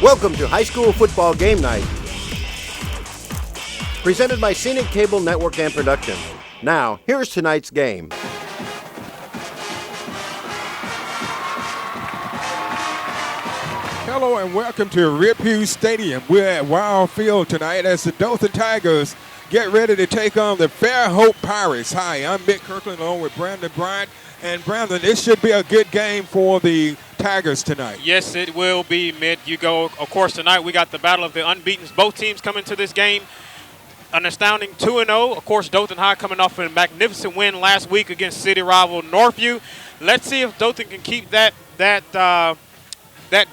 Welcome to High School Football Game Night, presented by Scenic Cable Network and Production. Now, here's tonight's game. Hello and welcome to Rip Hughes Stadium. We're at Wild Field tonight as the Dothan Tigers get ready to take on the Fairhope Pirates. Hi, I'm Mick Kirkland along with Brandon Bryant. And Brandon, this should be a good game for the Tigers tonight. Yes, it will be, Mitt. You go, of course, tonight we got the battle of the unbeatens. Both teams coming to this game. An astounding 2-0. Of course, Dothan High coming off a magnificent win last week against city rival Northview. Let's see if Dothan can keep that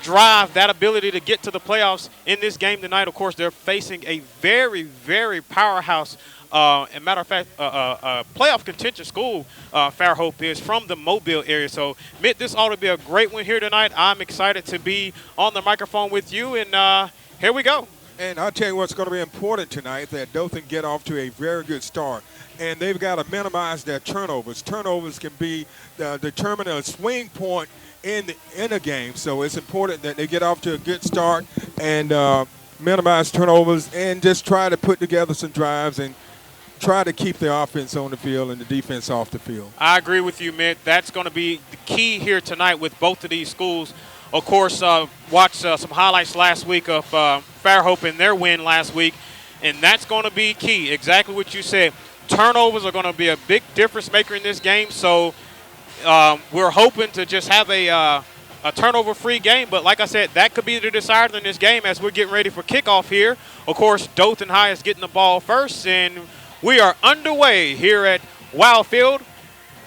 drive, that ability to get to the playoffs in this game tonight. Of course, they're facing a very, very powerhouse, as a matter of fact, playoff contention school, Fairhope is, from the Mobile area. So, Mitt, this ought to be a great win here tonight. I'm excited to be on the microphone with you, and here we go. And I'll tell you what's going to be important tonight, that Dothan get off to a very good start. And they've got to minimize their turnovers. Turnovers can be determine a swing point in a game. So it's important that they get off to a good start and minimize turnovers and just try to put together some drives and try to keep the offense on the field and the defense off the field. I agree with you, Mitt. That's going to be the key here tonight with both of these schools. Of course, watched some highlights last week of Fairhope and their win last week, and that's going to be key. Exactly what you said. Turnovers are going to be a big difference maker in this game, so we're hoping to just have a turnover-free game. But like I said, that could be the decider in this game as we're getting ready for kickoff here. Of course, Dothan High is getting the ball first, and we are underway here at Wild Field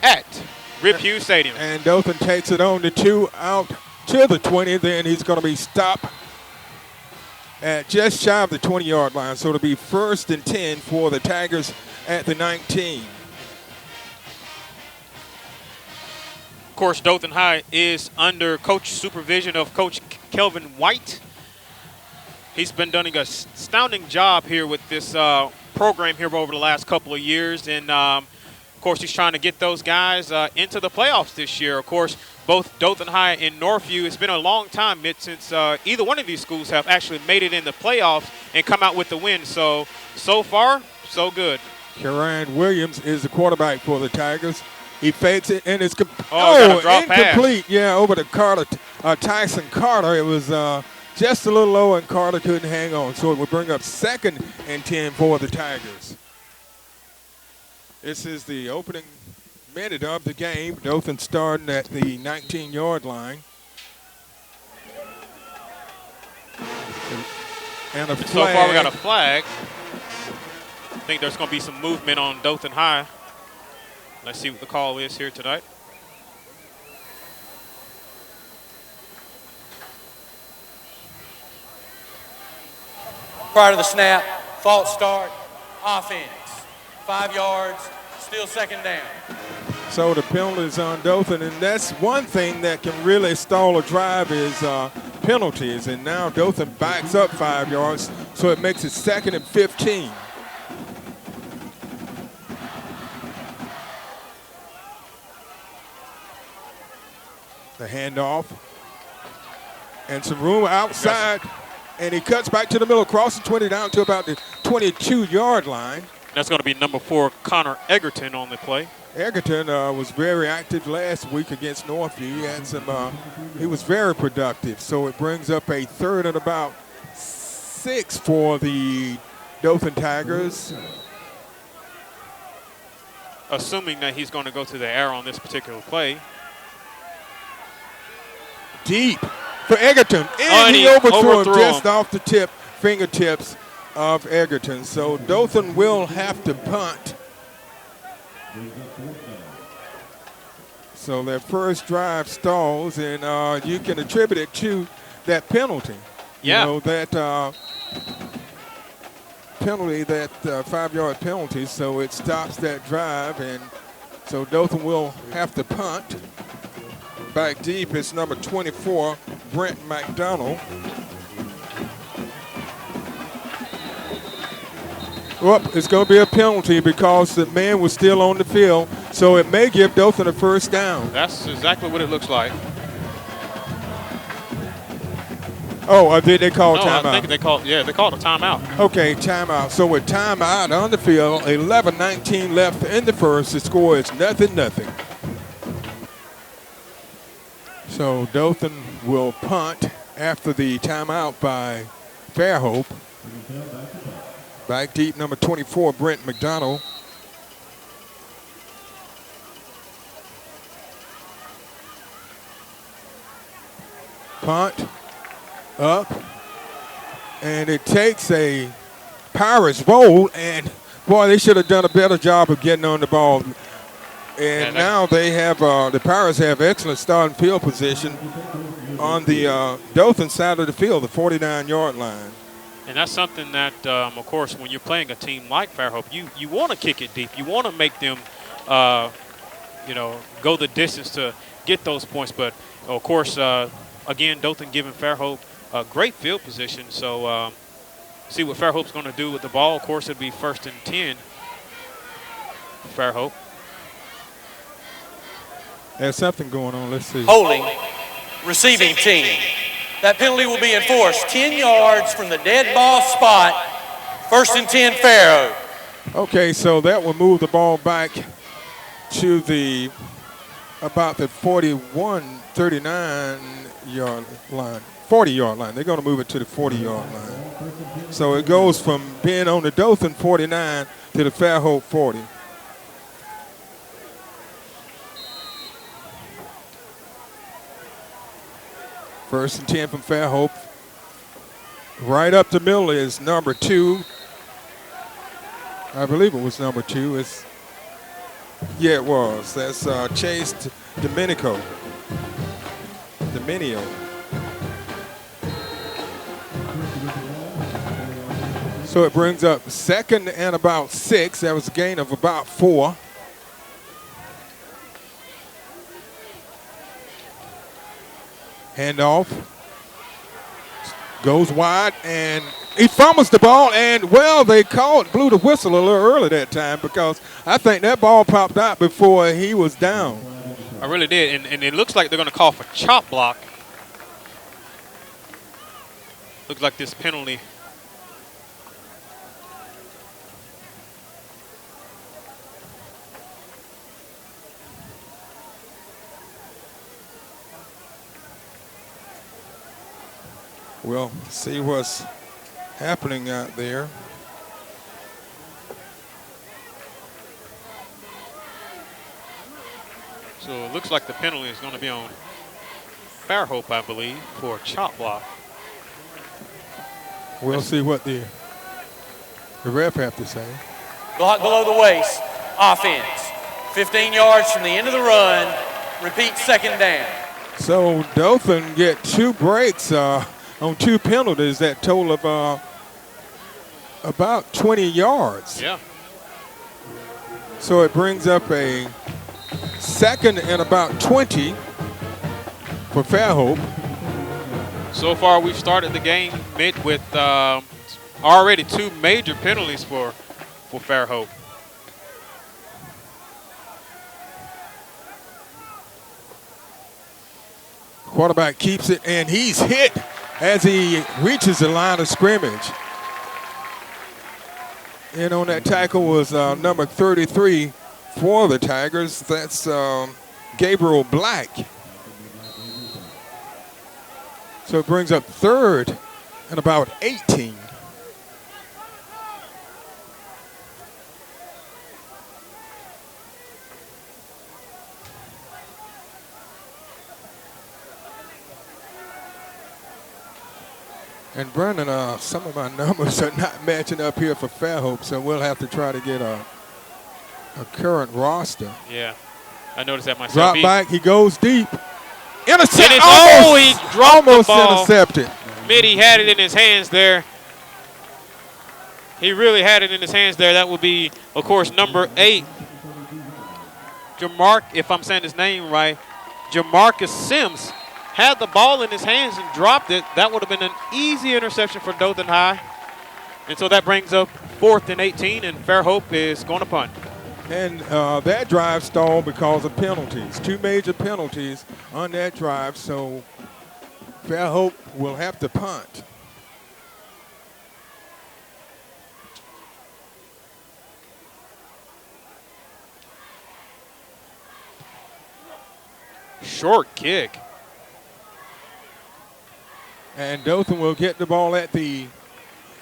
at Rip Hughes Stadium. And Dothan takes it on the 2 out to the 20. Then he's going to be stopped at just shy of the 20-yard line. So it'll be 1st and 10 for the Tigers at the 19. Of course, Dothan High is under coach supervision of Coach Kelvin White. He's been doing an astounding job here with this program here over the last couple of years. And, of course, he's trying to get those guys into the playoffs this year. Of course, both Dothan High and Northview, it's been a long time, Mitt, since either one of these schools have actually made it in the playoffs and come out with the win. So far, so good. Harvard Williams is the quarterback for the Tigers. He fakes it, and it's incomplete. Pass. Yeah, over to Carter, Tyson Carter. It was just a little low, and Carter couldn't hang on. So it would bring up 2nd and 10 for the Tigers. This is the opening minute of the game. Dothan starting at the 19-yard line. And a flag. So far we got a flag. I think there's going to be some movement on Dothan High. Let's see what the call is here tonight. Prior to the snap, false start, offense. 5 yards, still 2nd down. So the penalties on Dothan, and that's one thing that can really stall a drive is penalties. And now Dothan backs up 5 yards, so it makes it 2nd and 15. The handoff and some room outside, and he cuts back to the middle, crosses 20 down to about the 22-yard line. That's going to be number 4, Connor Egerton, on the play. Egerton was very active last week against Northview. He had some. He was very productive. So it brings up a 3rd and about 6 for the Dothan Tigers. Assuming that he's going to go to the air on this particular play. Deep for Egerton, and he overthrew him just off the fingertips of Egerton. So Dothan will have to punt. So their first drive stalls, and you can attribute it to that penalty. Yeah. You know, that penalty, that 5-yard penalty, so it stops that drive, and so Dothan will have to punt. Back deep is number 24, Brent McDonald. Well, it's going to be a penalty because the man was still on the field, so it may give Dothan a 1st down. That's exactly what it looks like. Oh, did they call timeout? I think they called a timeout. Okay, timeout. So with timeout on the field, 11:19 left in the first. The score is 0-0. So Dothan will punt after the timeout by Fairhope. Back deep, number 24, Brent McDonald. Punt up, and it takes a Pirates roll, and boy, they should have done a better job of getting on the ball. And now they have the Pirates have excellent starting field position on the Dothan side of the field, the 49-yard line. And that's something that, of course, when you're playing a team like Fairhope, you want to kick it deep. You want to make them, go the distance to get those points. But, of course, again, Dothan giving Fairhope a great field position. So see what Fairhope's going to do with the ball. Of course, it'll be 1st and 10 Fairhope. There's something going on. Let's see. Holding, receiving team. That penalty will be enforced 10 yards from the dead ball spot. 1st and 10 Fairhope. Okay, so that will move the ball back to about the 41-39-yard line, 40-yard line. They're going to move it to the 40-yard line. So it goes from being on the Dothan 49 to the Fairhope 40. First and 10 from Fairhope. Right up the middle is number 2. I believe it was number 2. Yeah, it was. That's Chase Dominio. So it brings up 2nd and about 6. That was a gain of about 4. Handoff. Goes wide, and he fumbles the ball, and, well, they blew the whistle a little early that time because I think that ball popped out before he was down. I really did, and it looks like they're going to call for chop block. Looks like this penalty. We'll see what's happening out there. So it looks like the penalty is going to be on Fairhope, I believe, for a chop block. We'll see what the ref have to say. Block below the waist. Offense. 15 yards from the end of the run. Repeat 2nd down. So Dothan get 2 breaks on 2 penalties that total of about 20 yards. Yeah. So it brings up a 2nd and about 20 for Fairhope. So far, we've started the game with already 2 major penalties for Fairhope. Quarterback keeps it, and he's hit as he reaches the line of scrimmage. And on that tackle was number 33 for the Tigers. That's Gabriel Black. So it brings up 3rd and about 18. And Brandon, some of my numbers are not matching up here for Fairhope, so we'll have to try to get a current roster. Yeah, I noticed that myself. Drop back, he goes deep. Intercept! He dropped almost the ball. Intercepted. Mitty had it in his hands there. He really had it in his hands there. That would be, of course, number 8. If I'm saying his name right, Jamarcus Sims had the ball in his hands and dropped it. That would have been an easy interception for Dothan High. And so that brings up 4th and 18, and Fairhope is going to punt. And that drive stalled because of penalties. 2 major penalties on that drive. So Fairhope will have to punt. Short kick. And Dothan will get the ball at the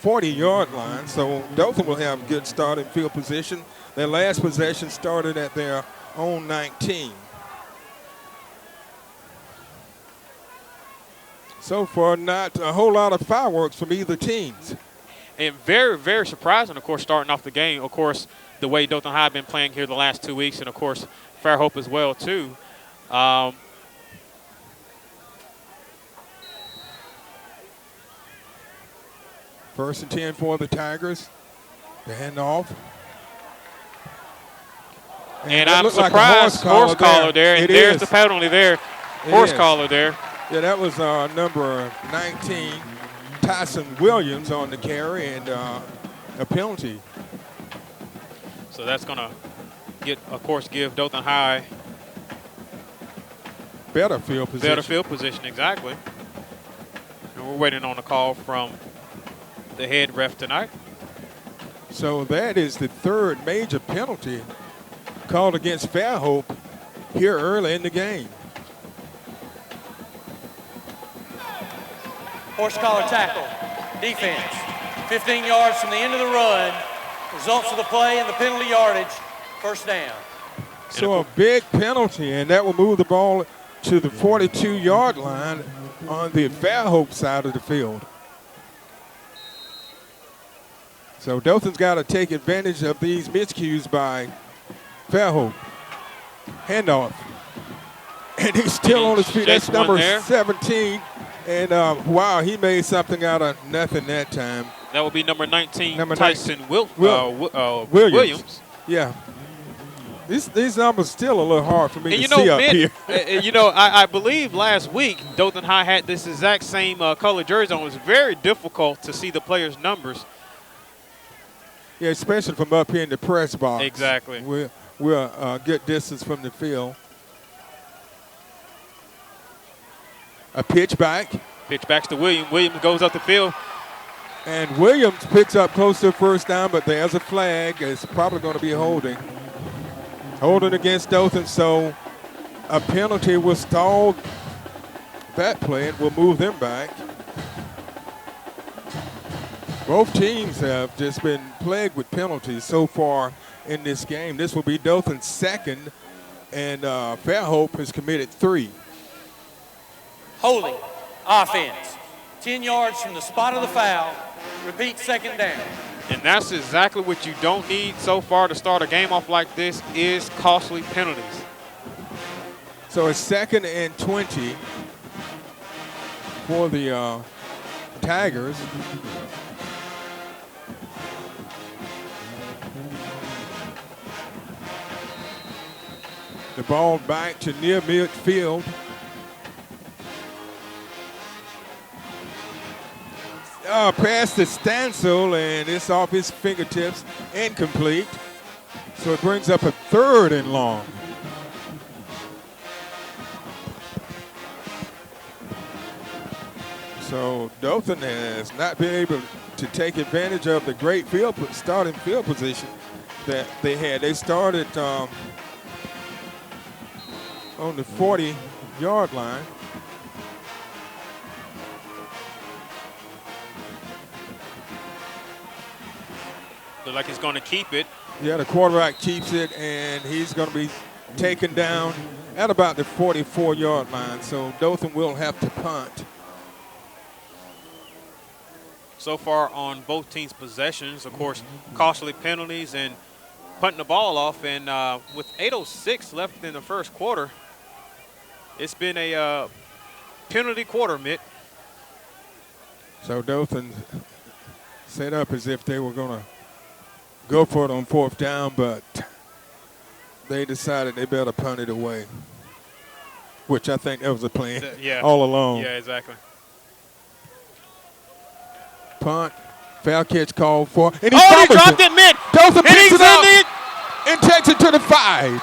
40-yard line. So Dothan will have good starting field position. Their last possession started at their own 19. So far, not a whole lot of fireworks from either teams. And very, very surprising, of course, starting off the game. Of course, the way Dothan High been playing here the last 2 weeks, and, of course, Fairhope as well, too. First and 10 for the Tigers. The handoff. And I'm surprised, horse collar there. And there's the penalty there. Horse collar there. Yeah, that was number 19, Tyson Williams, on the carry, and a penalty. So that's going to, of course, give Dothan High better field position. Better field position, exactly. And we're waiting on a call from the head ref tonight. So that is the third major penalty called against Fairhope here early in the game. Horse collar tackle, defense, 15 yards from the end of the run. Results of the play and the penalty yardage, first down. So a big penalty, and that will move the ball to the 42-yard line on the Fairhope side of the field. So Dothan's got to take advantage of these miscues by Fairhope. Handoff. And he's still on his feet. That's number 17. And, wow, he made something out of nothing that time. That will be number 19, Tyson Williams. Yeah. These numbers still a little hard for me to see up here. I believe last week Dothan High had this exact same color jersey on. It was very difficult to see the players' numbers. Yeah, especially from up here in the press box. Exactly. We're a good distance from the field. A pitch back. Pitch backs to Williams. Williams goes up the field. And Williams picks up close to a first down, but there's a flag. It's probably going to be holding. Holding against Dothan, so a penalty will stall that play and will move them back. Both teams have just been plagued with penalties so far in this game. This will be Dothan's second, and Fairhope has committed 3. Holding, offense, 10 yards from the spot of the foul. Repeat, second down. And that's exactly what you don't need so far to start a game off like this is costly penalties. So it's 2nd and 20 for the Tigers. The ball back to near midfield. Pass to Stansell, and it's off his fingertips, incomplete. So it brings up a 3rd and long. So Dothan has not been able to take advantage of the great starting field position that they had. They started on the 40-yard line. Look like he's going to keep it. Yeah, the quarterback keeps it, and he's going to be taken down at about the 44-yard line. So Dothan will have to punt. So far on both teams' possessions, of course, costly penalties and punting the ball off. And with 8:06 left in the first quarter, it's been a penalty quarter, Mitt. So Dothan set up as if they were going to go for it on 4th down, but they decided they better punt it away, which I think that was the plan all along. Yeah, exactly. Punt, foul catch called for. And he dropped it, Mitt. Dothan picks it up and takes it to the 5.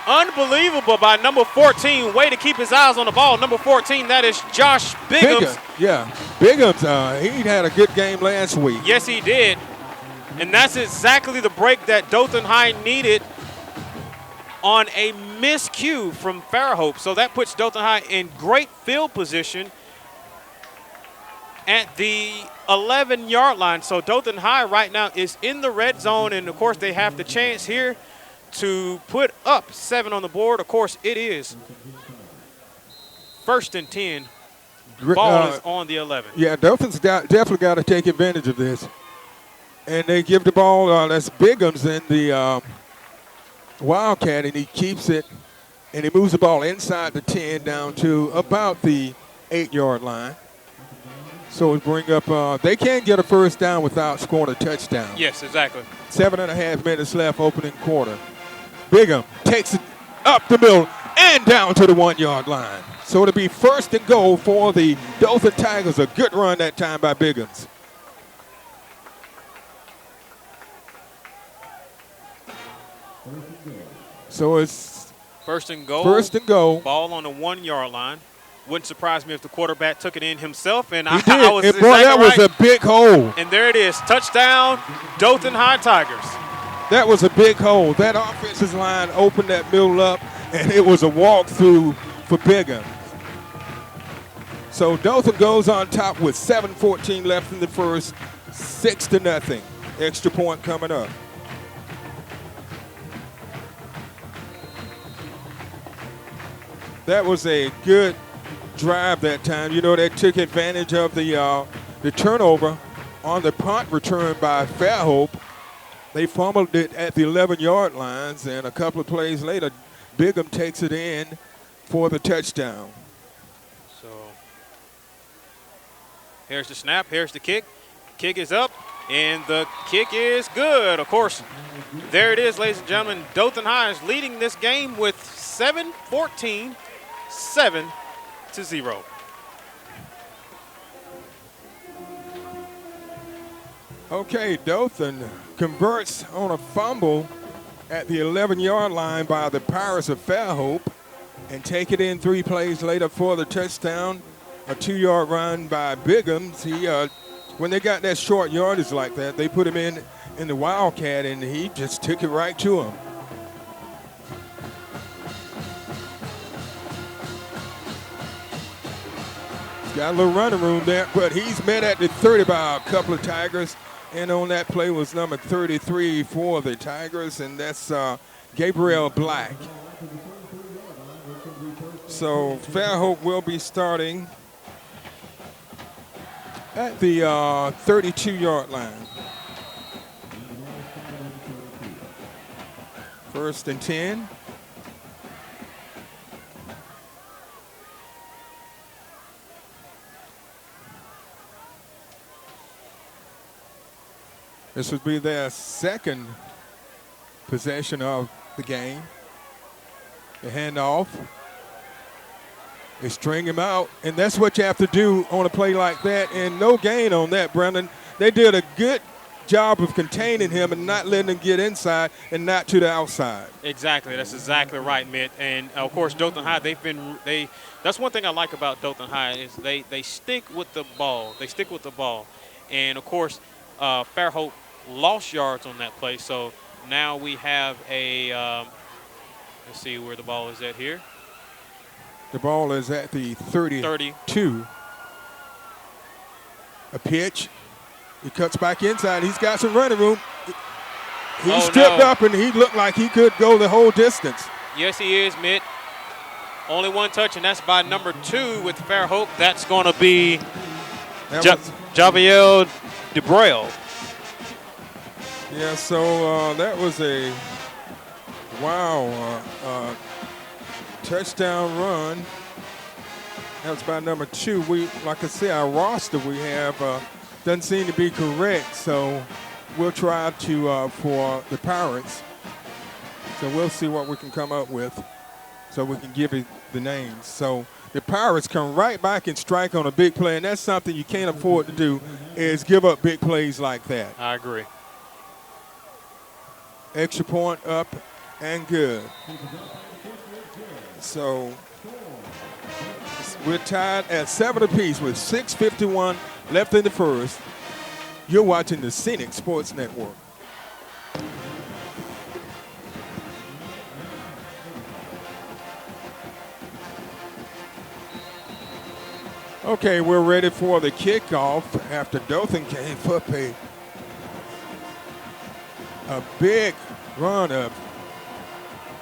Unbelievable by number 14. Way to keep his eyes on the ball. Number 14, that is Josh Biggums. Biggums, he had a good game last week. Yes, he did. And that's exactly the break that Dothan High needed on a miscue from Fairhope. So that puts Dothan High in great field position at the 11-yard line. So Dothan High right now is in the red zone, and of course they have the chance here to put up 7 on the board. Of course, it is 1st and 10. Ball is on the 11. Yeah, Dothan's definitely got to take advantage of this. And they give the ball, that's Biggums in the Wildcat, and he keeps it, and he moves the ball inside the 10 down to about the 8-yard line. So it bring up, they can't get a first down without scoring a touchdown. Yes, exactly. 7.5 minutes left, opening quarter. Bigham takes it up the middle and down to the 1-yard line. So it'll be 1st and goal for the Dothan Tigers. A good run that time by Biggums. So it's 1st and goal. 1st and goal. Ball on the 1-yard line. Wouldn't surprise me if the quarterback took it in himself. And He did. I was exactly that was right. a big hole. And there it is. Touchdown, Dothan High Tigers. That was a big hole. That offensive line opened that middle up, and it was a walkthrough for Bigham. So Dothan goes on top with 7:14 left in the first, 6-0. Extra point coming up. That was a good drive that time. You know, they took advantage of the turnover on the punt return by Fairhope. They fumbled it at the 11-yard lines, and a couple of plays later, Bigham takes it in for the touchdown. So here's the snap, here's the kick. Kick is up, and the kick is good. Of course, there it is, ladies and gentlemen. Dothan High is leading this game with 7-14, 7-0. Okay, Dothan converts on a fumble at the 11-yard line by the Pirates of Fairhope and take it in 3 plays later for the touchdown. A 2-yard run by Biggums. When they got that short yardage like that, they put him in the Wildcat, and he just took it right to him. Got a little running room there, but he's met at the 30 by a couple of Tigers. And on that play was number 33 for the Tigers, and that's Gabriel Black. So Fairhope will be starting at the 32-yard line. 1st and 10. This would be their second possession of the game. They hand off. They string him out, and that's what you have to do on a play like that, and no gain on that, Brendan. They did a good job of containing him and not letting him get inside and not to the outside. Exactly. That's exactly right, Mitt. And, of course, Dothan High, that's one thing I like about Dothan High is they stick with the ball. They stick with the ball. And, of course, Fairhope lost yards on that play. So now we have a let's see where the ball is at here. The ball is at the 32. A pitch. He cuts back inside. He's got some running room. He's stripped up, and he looked like he could go the whole distance. Yes, he is, Mitt. Only one touch, and that's by number 2 with Fairhope. That's going to be Javier DeBrail. Yeah, so that was a touchdown run. That was by number 2. Like I said, our roster we have doesn't seem to be correct, so we'll try to for the Pirates. So we'll see what we can come up with, so we can give it the names. So the Pirates come right back and strike on a big play, and that's something you can't afford to do, is give up big plays like that. I agree. Extra point up and good. So we're tied at 7 apiece with 6:51 left in the first. You're watching the Scenic Sports Network. Okay, we're ready for the kickoff after Dothan gave up a big run up.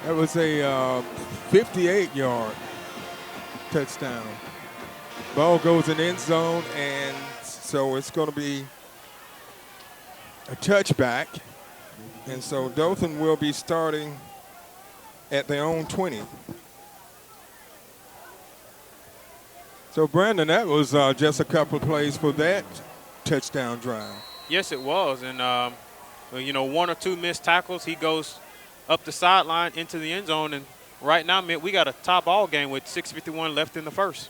That was a 58-yard touchdown. Ball goes in the end zone, and so it's going to be a touchback. And so Dothan will be starting at their own 20. So, Brandon, that was just a couple of plays for that touchdown drive. Yes, it was. And, you know, one or two missed tackles. He goes up the sideline into the end zone. And right now, we got a tie ball game with 6:51 left in the first.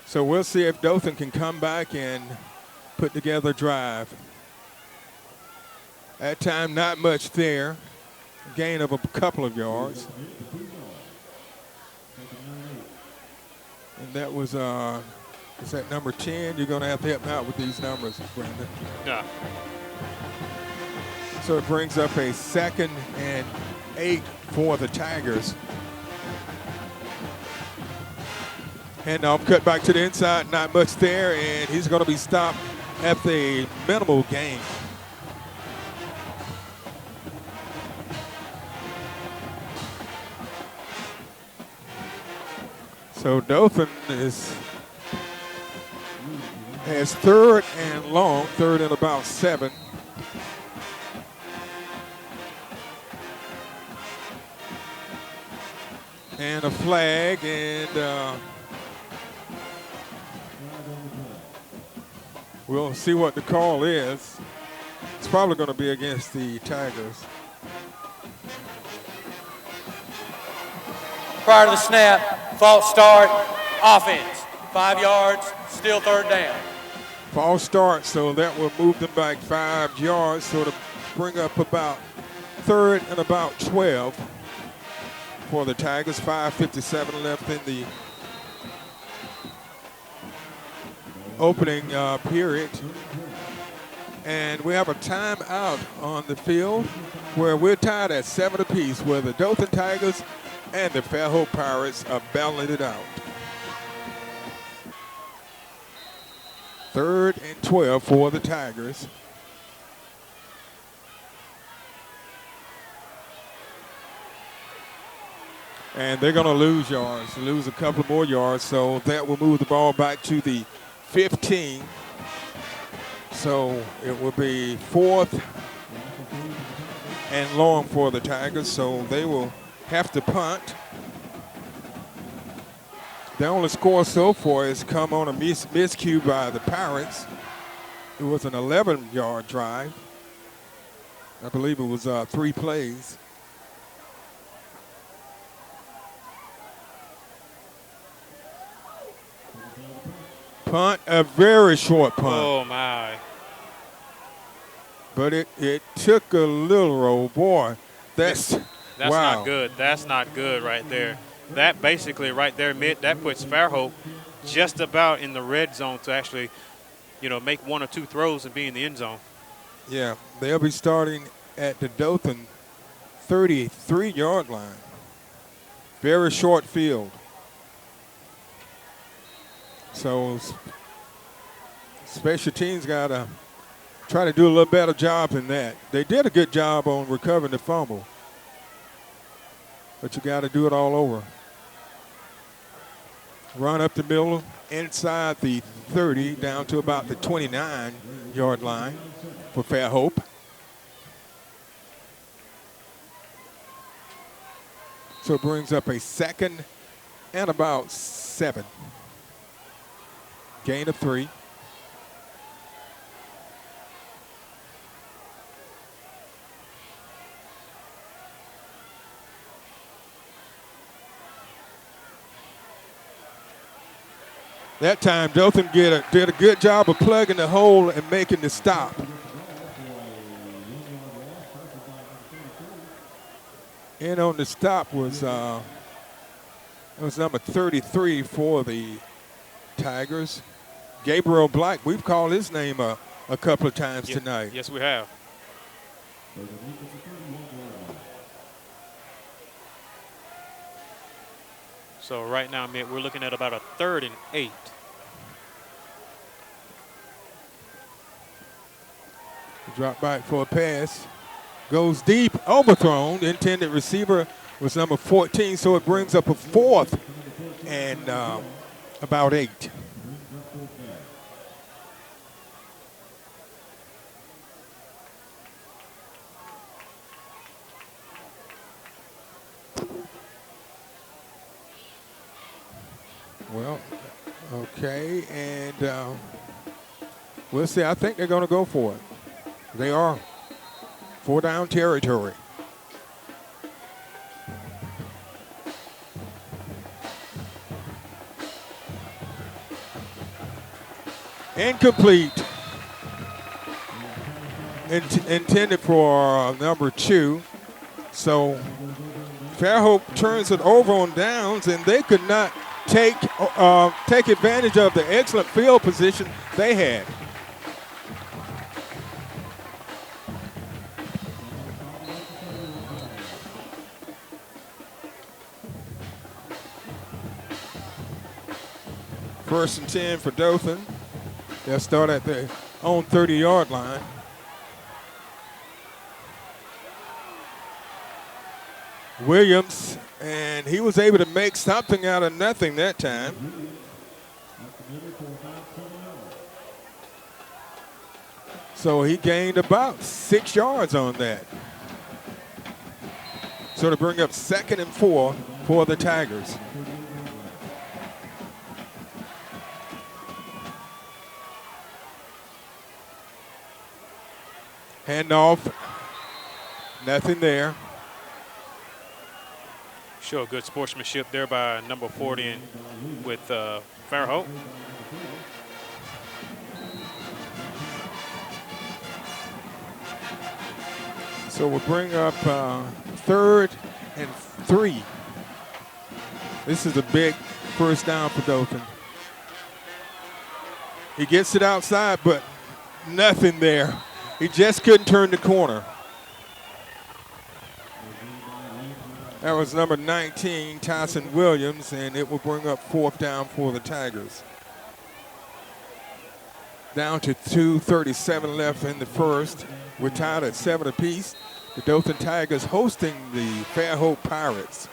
So we'll see if Dothan can come back and put together a drive. That time, not much there. Gain of a couple of yards. And that was, is that number 10? You're going to have to help me out with these numbers, Brandon. Yeah. So it brings up a 2nd and 8 for the Tigers. Handoff cut back to the inside, not much there, and he's going to be stopped at the minimal gain. So Dothan has 3rd and long, 3rd and about 7. And a flag, and we'll see what the call is. It's probably going to be against the Tigers. Prior to the snap, false start, offense. 5 yards, still 3rd down. False start, so that will move them back 5 yards, so to bring up about 3rd and about 12 for the Tigers. 5:57 left in the opening period. And we have a timeout on the field where we're tied at 7 apiece, where the Dothan Tigers and the Fairhope Pirates are battling it out. 3rd and 12 for the Tigers. And they're going to lose yards, lose a couple more yards, so that will move the ball back to the 15. So it will be 4th and long for the Tigers, so they will have to punt. The only score so far has come on a miscue by the Pirates. It was an 11-yard drive. I believe it was 3 plays. Punt, a very short punt. Oh, my. But it took a little roll. Boy, that's wow. Not good. That's not good right there. That basically right there, that puts Fairhope just about in the red zone to actually, you know, make 1 or 2 throws and be in the end zone. Yeah, they'll be starting at the Dothan 33-yard line. Very short field. So special teams got to try to do a little better job than that. They did a good job on recovering the fumble, but you got to do it all over. Run up the middle, inside the 30, down to about the 29-yard line for Fairhope. So it brings up a 2nd and about 7. Gain of 3. That time, Dothan did a good job of plugging the hole and making the stop. And on the stop was it was number 33 for the Tigers, Gabriel Black. We've called his name a couple of times tonight. Yes, we have. So right now, we're looking at about a 3rd and 8. Drop back for a pass. Goes deep, overthrown. Intended receiver was number 14, so it brings up a 4th and about 8. Well, okay, and we'll see. I think they're going to go for it. They are. 4 down territory. Incomplete. Intended for number 2. So Fairhope turns it over on downs, and they could not take advantage of the excellent field position they had. First and 10 for Dothan. They'll start at their own 30-yard line. Williams, and he was able to make something out of nothing that time. So he gained about 6 yards on that. So to bring up 2nd and 4 for the Tigers. Handoff, nothing there. Sure, good sportsmanship there by number 40 with Fairhope. So we'll bring up 3rd and 3. This is a big first down for Dothan. He gets it outside, but nothing there. He just couldn't turn the corner. That was number 19, Tyson Williams, and it will bring up 4th down for the Tigers. Down to 2:37 left in the first. We're tied at 7 apiece. The Dothan Tigers hosting the Fairhope Pirates.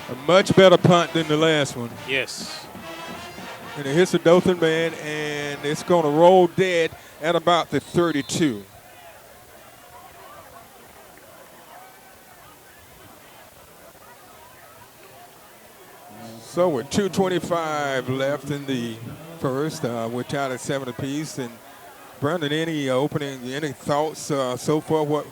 A much better punt than the last one. Yes. And it hits the Dothan man, and it's going to roll dead at about the 32. So with 2:25 left in the first, we're tied at 7 apiece. And Brandon, any thoughts so far what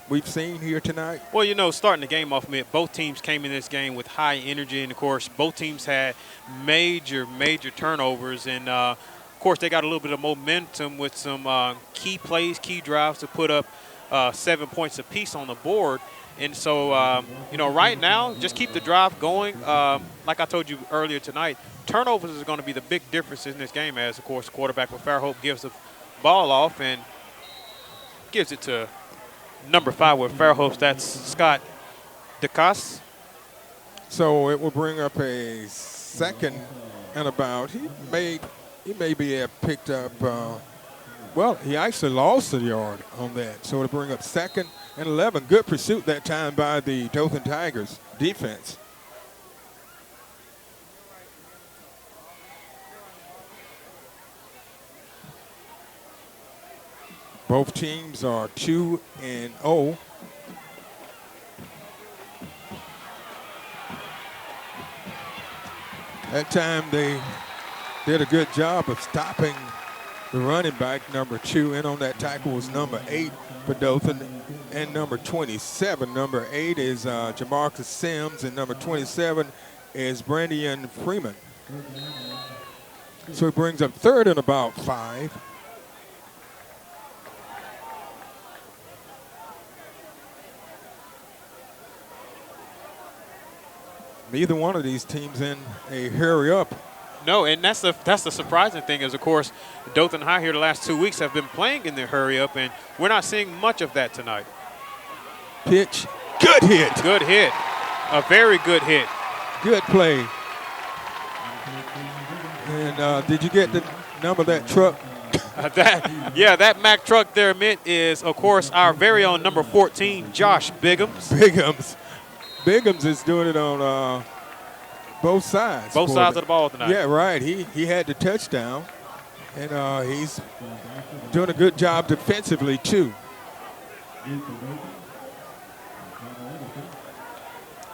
we've seen here tonight? Well, you know, starting the game off, both teams came in this game with high energy, and of course, both teams had major turnovers, and of course, they got a little bit of momentum with some key plays, key drives to put up 7 points apiece on the board. And so, you know, right now, just keep the drive going. Like I told you earlier tonight, turnovers is going to be the big difference in this game, as, of course, quarterback with Fairhope gives the ball off and gives it to number 5 with Fairhope. That's Scott DeCas. So it will bring up a 2nd and about. He may be picked up. Well, he actually lost a yard on that. So it'll bring up 2nd and 11. Good pursuit that time by the Dothan Tigers defense. Both teams are 2-0. That time they did a good job of stopping the running back, number 2. And on that tackle was number 8 for Dothan, and number 27. Number 8 is Jamarcus Sims, and number 27 is Brandian Freeman. So he brings up 3rd and about 5. Neither one of these teams in a hurry up. No, and that's the surprising thing is, of course, Dothan High here the last 2 weeks have been playing in the hurry up, and we're not seeing much of that tonight. Pitch, good hit. Good hit, a very good hit. Good play. And did you get the number of that truck? That Mack truck there, Mitt, is, of course, our very own number 14, Josh Biggums. Biggums is doing it on both sides. Both sides of the ball tonight. Yeah, right. He had the touchdown, and he's doing a good job defensively, too.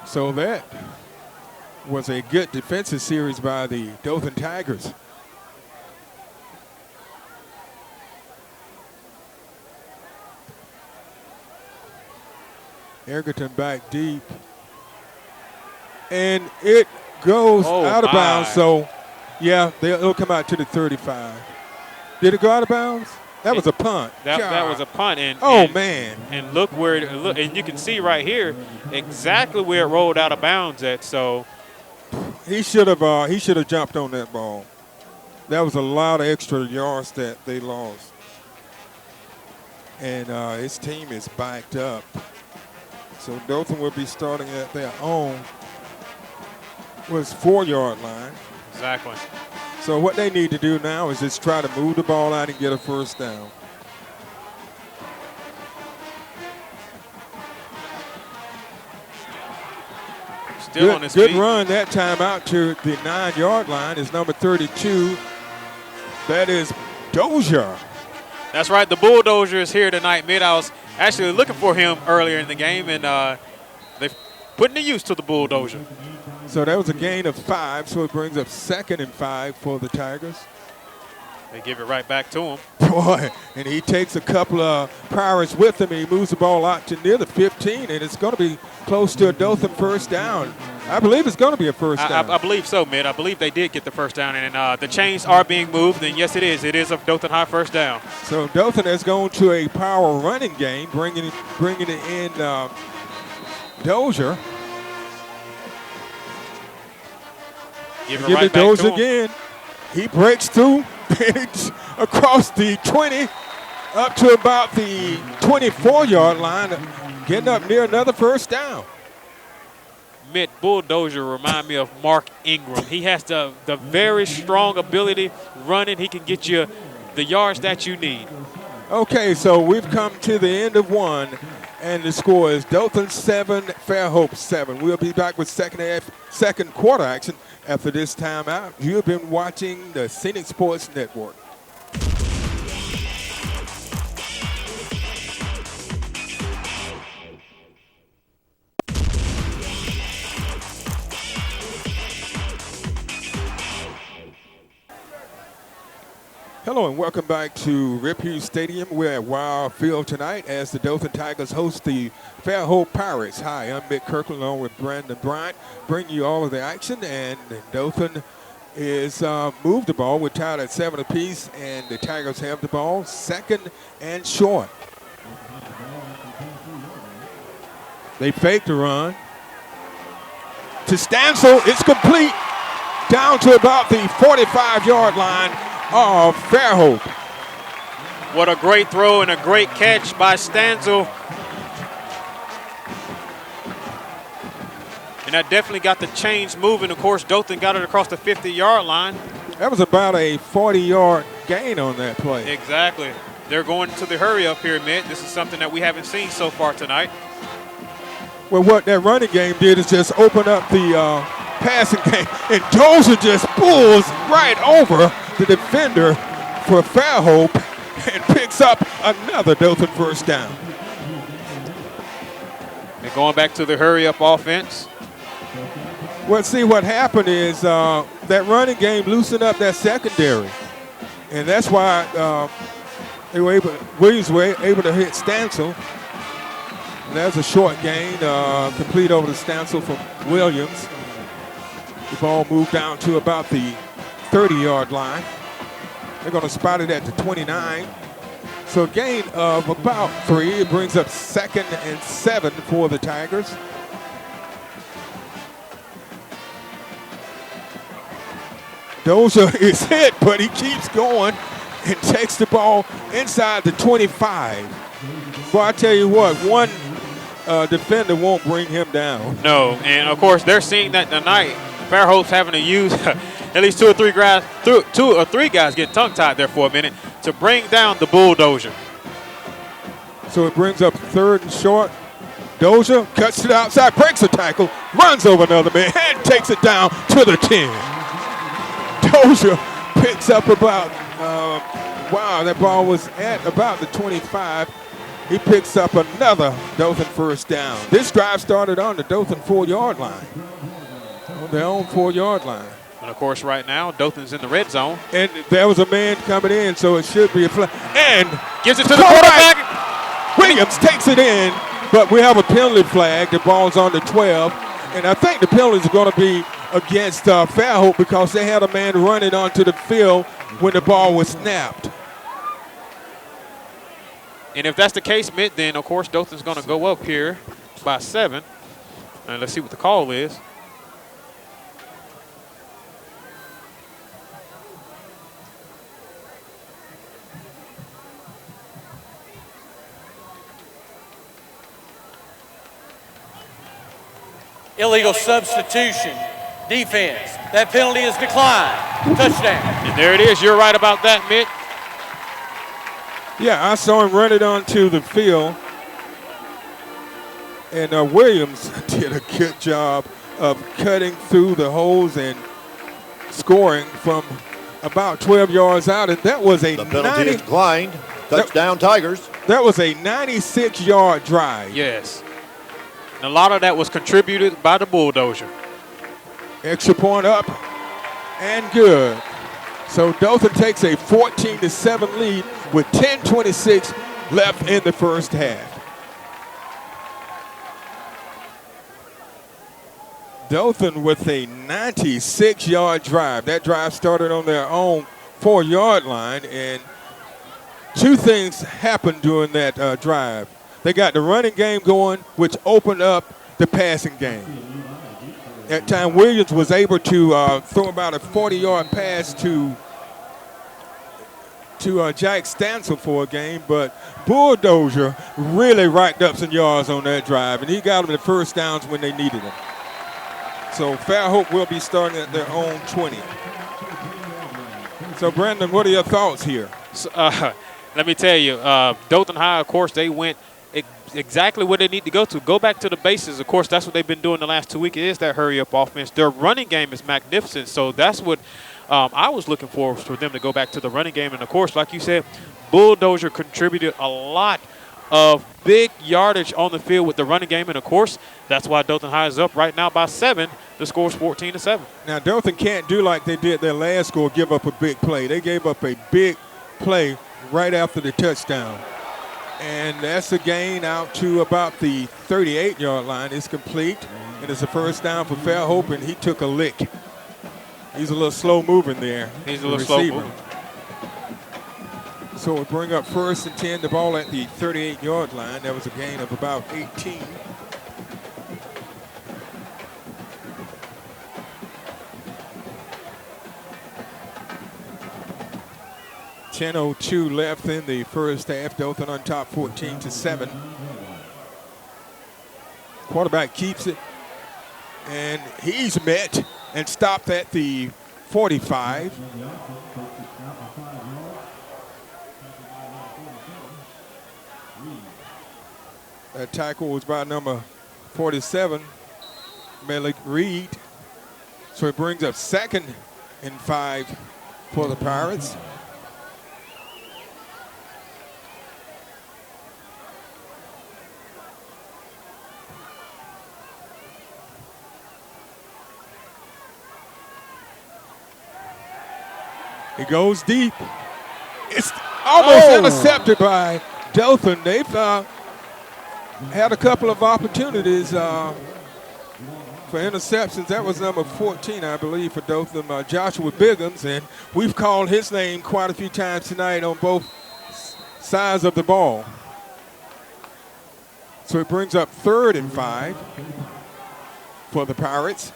So that was a good defensive series by the Dothan Tigers. Egerton back deep. And it goes out of bounds. So, yeah, it'll come out to the 35. Did it go out of bounds? That was a punt. That was a punt. Man. And look where and you can see right here exactly where it rolled out of bounds at. So he should have jumped on that ball. That was a lot of extra yards that they lost. And his team is backed up. So Dothan will be starting at their own 4-yard line. Exactly. So what they need to do now is just try to move the ball out and get a first down. Still on his feet. Good run that time out to the 9-yard line is number 32. That is Dozier. That's right. The Bulldozer is here tonight, Mitt. I was actually looking for him earlier in the game, and they've put the use to the Bulldozer. So that was a gain of 5, so it brings up 2nd and 5 for the Tigers. They give it right back to him. Boy, and he takes a couple of priors with him, and he moves the ball out to near the 15, and it's going to be close to a Dothan first down. I believe it's going to be a first down. I believe so, Mitt. I believe they did get the first down, and the chains are being moved, and yes, it is. It is a Dothan High first down. So Dothan has gone to a power running game, bringing it in Dozier. Give it Dozier again. He breaks through across the 20 up to about the 24-yard line, getting up near another first down. Mitt, Bulldozer remind me of Mark Ingram. He has the very strong ability running. He can get you the yards that you need. Okay, so we've come to the end of one, and the score is Dothan 7, Fairhope 7. We'll be back with second quarter action after this timeout. You have been watching the Scenic Sports Network. Hello and welcome back to Rip Hughes Stadium. We're at Wild Field tonight as the Dothan Tigers host the Fairhope Pirates. Hi, I'm Mick Kirkland along with Brandon Bryant, bringing you all of the action. And Dothan is moved the ball. We're tied at 7 apiece, and the Tigers have the ball, 2nd and short. They fake the run. To Stansell, it's complete. Down to about the 45-yard line of Fairhope. What a great throw and a great catch by Stansell. And that definitely got the chains moving. Of course, Dothan got it across the 50-yard line. That was about a 40-yard gain on that play. Exactly. They're going to the hurry up here, Mitt. This is something that we haven't seen so far tonight. Well, what that running game did is just open up the passing game, and Dozier just pulls right over the defender for Fairhope and picks up another Dothan first down. And going back to the hurry-up offense. Well, see, what happened is that running game loosened up that secondary. And that's why Williams were able to hit Stansell. And that's a short gain, complete over to Stansell from Williams. The ball moved down to about the 30-yard line. They're going to spot it at the 29. So a gain of about 3. It brings up 2nd and 7 for the Tigers. Dozier is hit, but he keeps going and takes the ball inside the 25. Well, I tell you what, one defender won't bring him down. No, and of course they're seeing that tonight. Fairhope's having to use at least two or three guys get tongue-tied there for a minute to bring down the bulldozer. So it brings up 3rd and short. Dozier cuts to the outside, breaks a tackle, runs over another man, and takes it down to the 10. Dozier picks up about, that ball was at about the 25. He picks up another Dothan first down. This drive started on the Dothan 4-yard line. On their own 4-yard line. And of course right now, Dothan's in the red zone. And there was a man coming in, so it should be a flag. And gives it to the quarterback. Williams takes it in, but we have a penalty flag. The ball's on the 12. And I think the penalty is going to be against Fairhope because they had a man running onto the field when the ball was snapped. And if that's the case, Mitt, then of course Dothan's going to go up here by 7. And let's see what the call is. Illegal substitution. Defense. That penalty is declined. Touchdown. And there it is. You're right about that, Mitt. Yeah, I saw him run it onto the field. And Williams did a good job of cutting through the holes and scoring from about 12 yards out. And that was a The penalty is declined. Touchdown, Tigers. That was a 96-yard drive. Yes. And a lot of that was contributed by the bulldozer. Extra point up and good. So Dothan takes a 14-7 lead with 10:26 left in the first half. Dothan with a 96-yard drive. That drive started on their own 4-yard line, and two things happened during that drive. They got the running game going, which opened up the passing game. At time, Williams was able to throw about a 40-yard pass to Jack Stansell for a game, but Bulldozer really racked up some yards on that drive, and he got them the first downs when they needed them. So Fairhope will be starting at their own 20. So, Brandon, what are your thoughts here? So, let me tell you, Dothan High, of course, they went exactly where they need to go to. Go back to the bases. Of course, that's what they've been doing the last 2 weeks. It is that hurry-up offense. Their running game is magnificent, so that's what I was looking for them to go back to the running game. And, of course, like you said, Bulldozer contributed a lot of big yardage on the field with the running game. And, of course, that's why Dothan High is up right now by 7. The score's 14-7. Now, Dothan can't do like they did their last score, give up a big play. They gave up a big play right after the touchdown. And that's a gain out to about the 38-yard line. It's complete, and it's a first down for Fairhope, and he took a lick. He's a little slow moving there. He's a little slow moving. So we bring up 1st and 10, the ball at the 38-yard line. That was a gain of about 18. .02 left in the first half. Dothan on top 14-7. Quarterback keeps it, and he's met and stopped at the 45. That tackle was by number 47, Malik Reed. So it brings up 2nd and 5 for the Pirates. He goes deep. It's almost intercepted by Dothan. They've had a couple of opportunities for interceptions. That was number 14, I believe, for Dothan, Joshua Biggums, and we've called his name quite a few times tonight on both sides of the ball. So it brings up 3rd and 5 for the Pirates.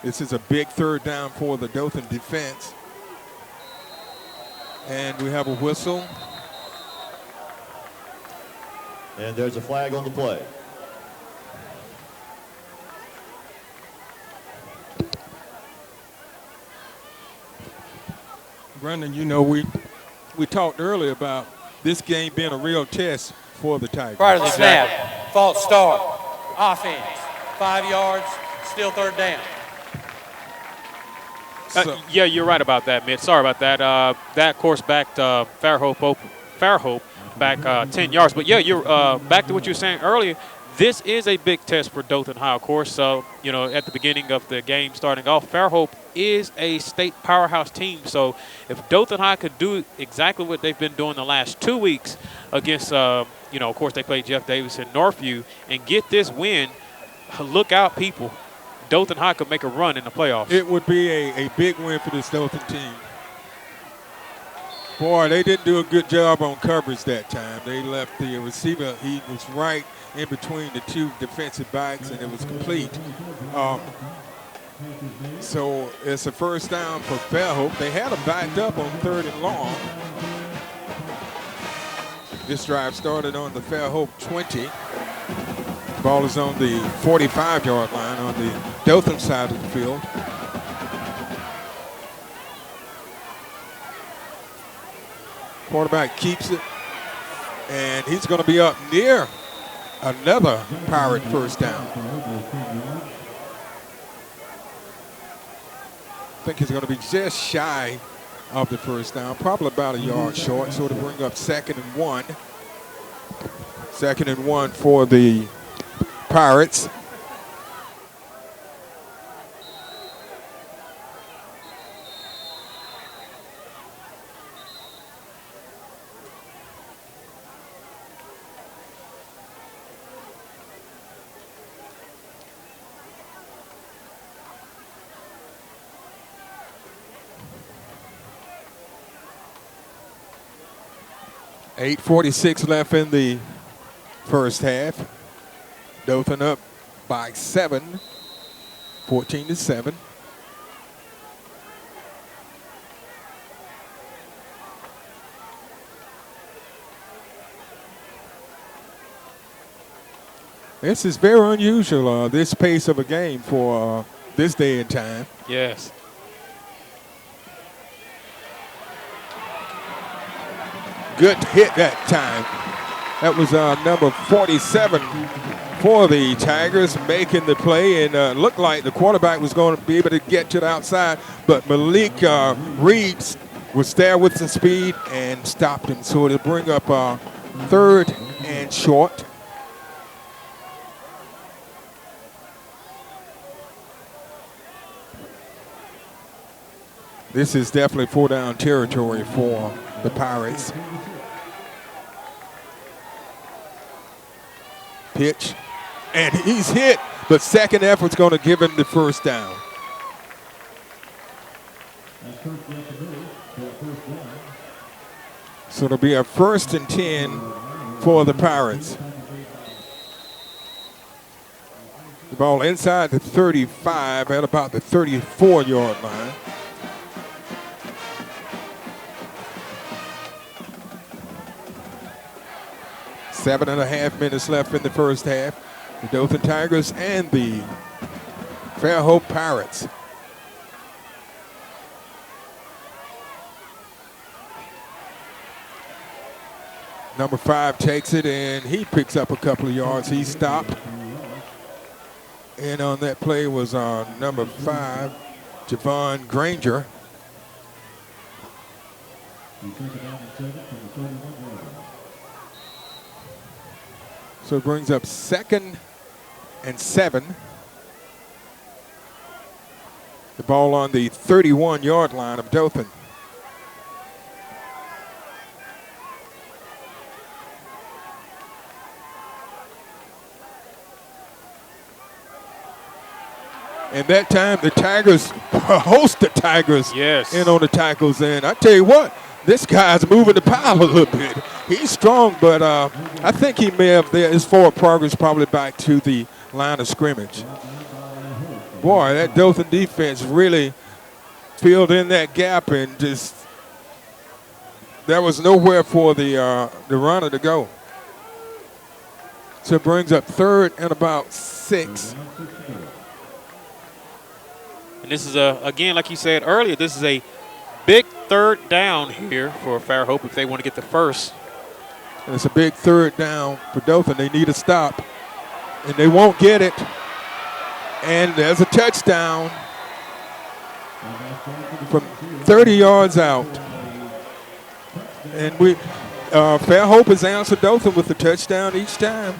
This is a big 3rd down for the Dothan defense. And we have a whistle. And there's a flag on the play. Brendan, you know, we talked earlier about this game being a real test for the Tigers. Prior to the snap, false start, offense, 5 yards, still 3rd down. Yeah, you're right about that, Mitch. Sorry about that. That course back to Fairhope back 10 yards. But, yeah, you're back to what you were saying earlier. This is a big test for Dothan High, of course. So, you know, at the beginning of the game starting off, Fairhope is a state powerhouse team. So if Dothan High could do exactly what they've been doing the last 2 weeks against, you know, of course they played Jeff Davis and Northview, and get this win, look out, people. Dothan High could make a run in the playoffs. It would be a big win for this Dothan team. Boy, they didn't do a good job on coverage that time. They left the receiver. He was right in between the 2 defensive backs, and it was complete. So it's a 1st down for Fairhope. They had them backed up on 3rd and long. This drive started on the Fairhope 20. Ball is on the 45-yard line on the Dothan side of the field. Quarterback keeps it, and he's going to be up near another Pirate 1st down. I think he's going to be just shy of the 1st down, probably about a yard short, so to bring up 2nd and 1. 2nd and 1 for the Pirates. .846 left in the 1st half. Dothan up by 7, 14-7. This is very unusual, this pace of a game for this day and time. Yes. Good hit that time. That was number 47 for the Tigers making the play, and looked like the quarterback was going to be able to get to the outside, but Malik Reed was there with some speed and stopped him. So it'll bring up 3rd and short. This is definitely 4-down territory for the Pirates. Pitch, and he's hit, but second effort's going to give him the 1st down. So it'll be a 1st and 10 for the Pirates. The ball inside the 35 at about the 34-yard line. Seven and a half minutes left in the 1st half. The Dothan Tigers and the Fairhope Pirates. Number 5 takes it, and he picks up a couple of yards. He stopped. And on that play was number 5, Javon Granger. So it brings up 2nd and 7. The ball on the 31-yard line of Dothan. And that time, the Tigers, host the Tigers in on the tackles. And I tell you what, this guy's moving the pile a little bit. He's strong, but I think he may have his forward progress probably back to the line of scrimmage. Boy, that Dothan defense really filled in that gap, and just there was nowhere for the runner to go. So it brings up 3rd and about 6. And this is, again, like you said earlier, this is a big 3rd down here for Fairhope if they want to get the first. And it's a big 3rd down for Dothan. They need a stop, and they won't get it. And there's a touchdown from 30 yards out. And Fairhope has answered Dothan with a touchdown each time.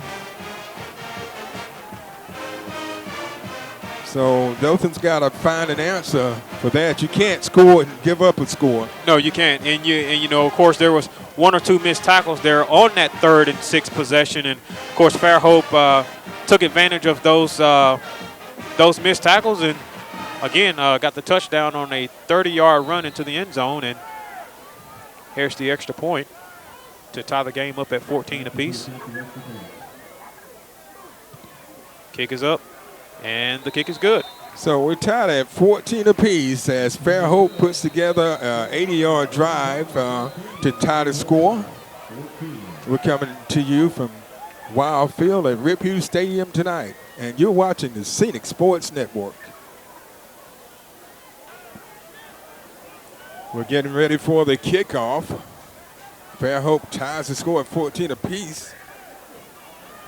So Dothan's got to find an answer for that. You can't score and give up a score. No, you can't. And you know, of course, there was 1 or 2 missed tackles there on that 3rd and 6th possession, and of course, Fairhope took advantage of those missed tackles, and again got the touchdown on a 30-yard run into the end zone, and here's the extra point to tie the game up at 14 apiece. Kick is up. And the kick is good. So we're tied at 14 apiece as Fairhope puts together an 80-yard drive to tie the score. We're coming to you from Wild Field at Rip Hughes Stadium tonight, and you're watching the Scenic Sports Network. We're getting ready for the kickoff. Fairhope ties the score at 14 apiece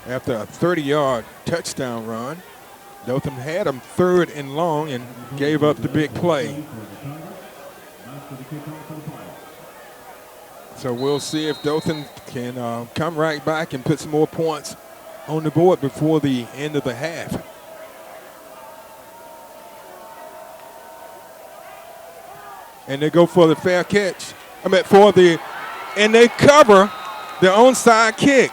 after a 30-yard touchdown run. Dothan had them 3rd and long and gave up the big play. So we'll see if Dothan can come right back and put some more points on the board before the end of the half. And they go for the fair catch. And they cover the onside kick.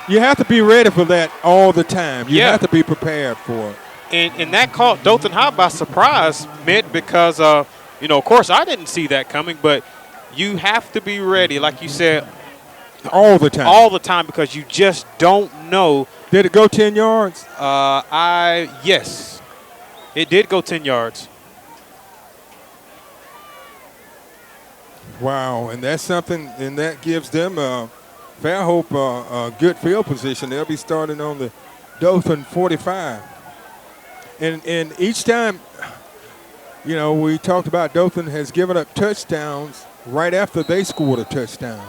You have to be ready for that all the time. You have to be prepared for it. And that caught Dothan High by surprise, Mitt, because, you know, of course, I didn't see that coming, but you have to be ready, like you said. All the time. All the time, because you just don't know. Did it go 10 yards? Yes. It did go 10 yards. Wow, and that's something, and that gives them Fairhope a good field position. They'll be starting on the Dothan 45. And each time, you know, we talked about Dothan has given up touchdowns right after they scored a touchdown.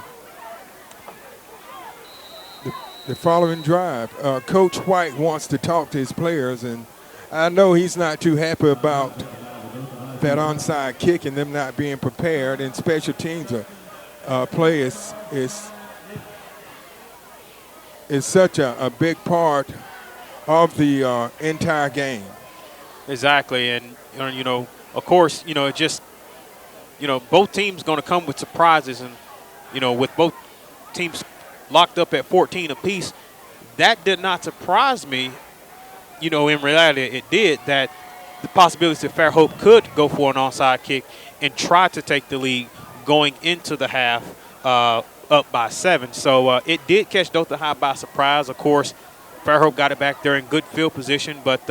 The following drive, Coach White wants to talk to his players, and I know he's not too happy about that onside kick and them not being prepared. And special teams play is such a big part of the entire game. Exactly, and you know, of course, you know, it just, you know, both teams going to come with surprises, and you know, with both teams locked up at 14 apiece, that did not surprise me. You know, in reality, it did. That the possibility that Fairhope could go for an onside kick and try to take the lead going into the half up by 7. So it did catch Dothan High by surprise. Of course, Fairhope got it back there in good field position, but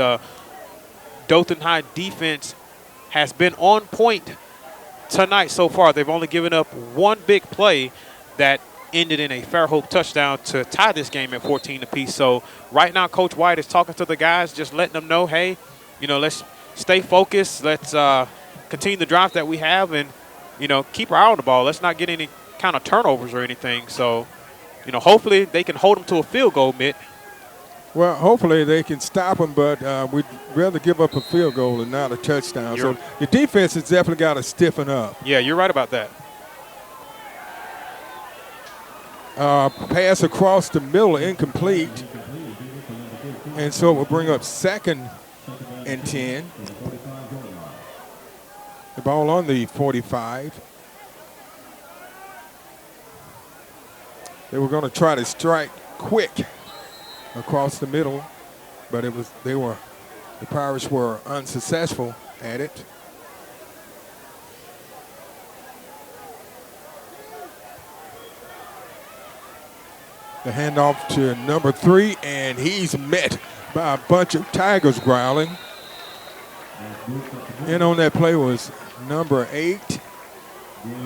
Dothan High defense has been on point tonight so far. They've only given up one big play that ended in a Fairhope touchdown to tie this game at 14 apiece. So right now, Coach White is talking to the guys, just letting them know, hey, you know, let's stay focused. Let's continue the drive that we have, and, you know, keep our eye on the ball. Let's not get any kind of turnovers or anything. So, you know, hopefully they can hold them to a field goal, Mitt. Well, hopefully they can stop them, but we'd rather give up a field goal than not a touchdown. So the defense has definitely got to stiffen up. Yeah, you're right about that. Pass across the middle, incomplete. And so it will bring up 2nd and 10. The ball on the 45. They were going to try to strike quick across the middle, but the Pirates were unsuccessful at it. The handoff to number 3, and he's met by a bunch of Tigers growling. In on that play was number 8,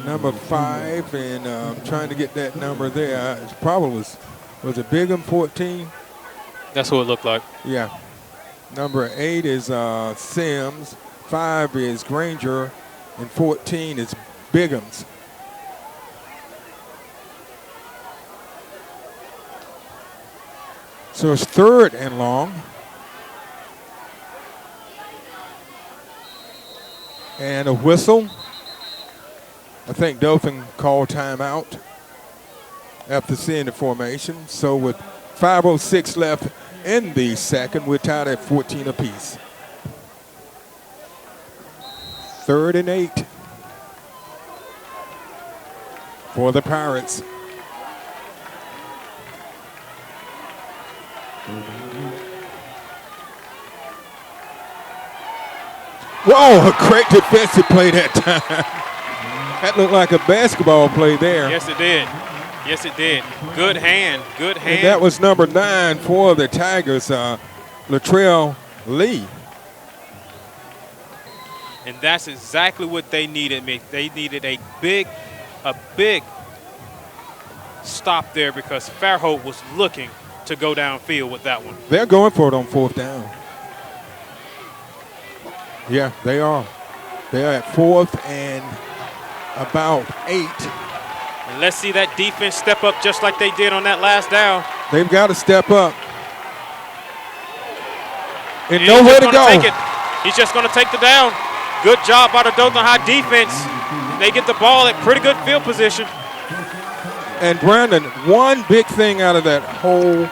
number 5, and I'm trying to get that number there. It probably was it Bigham 14? That's what it looked like. Yeah. Number 8 is Sims, 5 is Granger, and 14 is Bigham's. So it's 3rd and long. And a whistle. I think Dothan called timeout after seeing the formation. So with 5:06 left in the second, we're tied at 14 apiece. 3rd and 8 for the Pirates. Whoa, a great defensive play that time. That looked like a basketball play there. Yes, it did. Yes, it did. Good hand. Good hand. And that was number 9 for the Tigers, Latrell Lee. And that's exactly what they needed, Mick. They needed a big stop there because Fairhope was looking to go downfield with that one. They're going for it on 4th down. Yeah, they are. They're at 4th and about 8. And let's see that defense step up just like they did on that last down. They've got to step up. And He's nowhere just to gonna go. take it. He's just going to take the down. Good job by the Dothan High defense. They get the ball at pretty good field position. And Brandon, one big thing out of that whole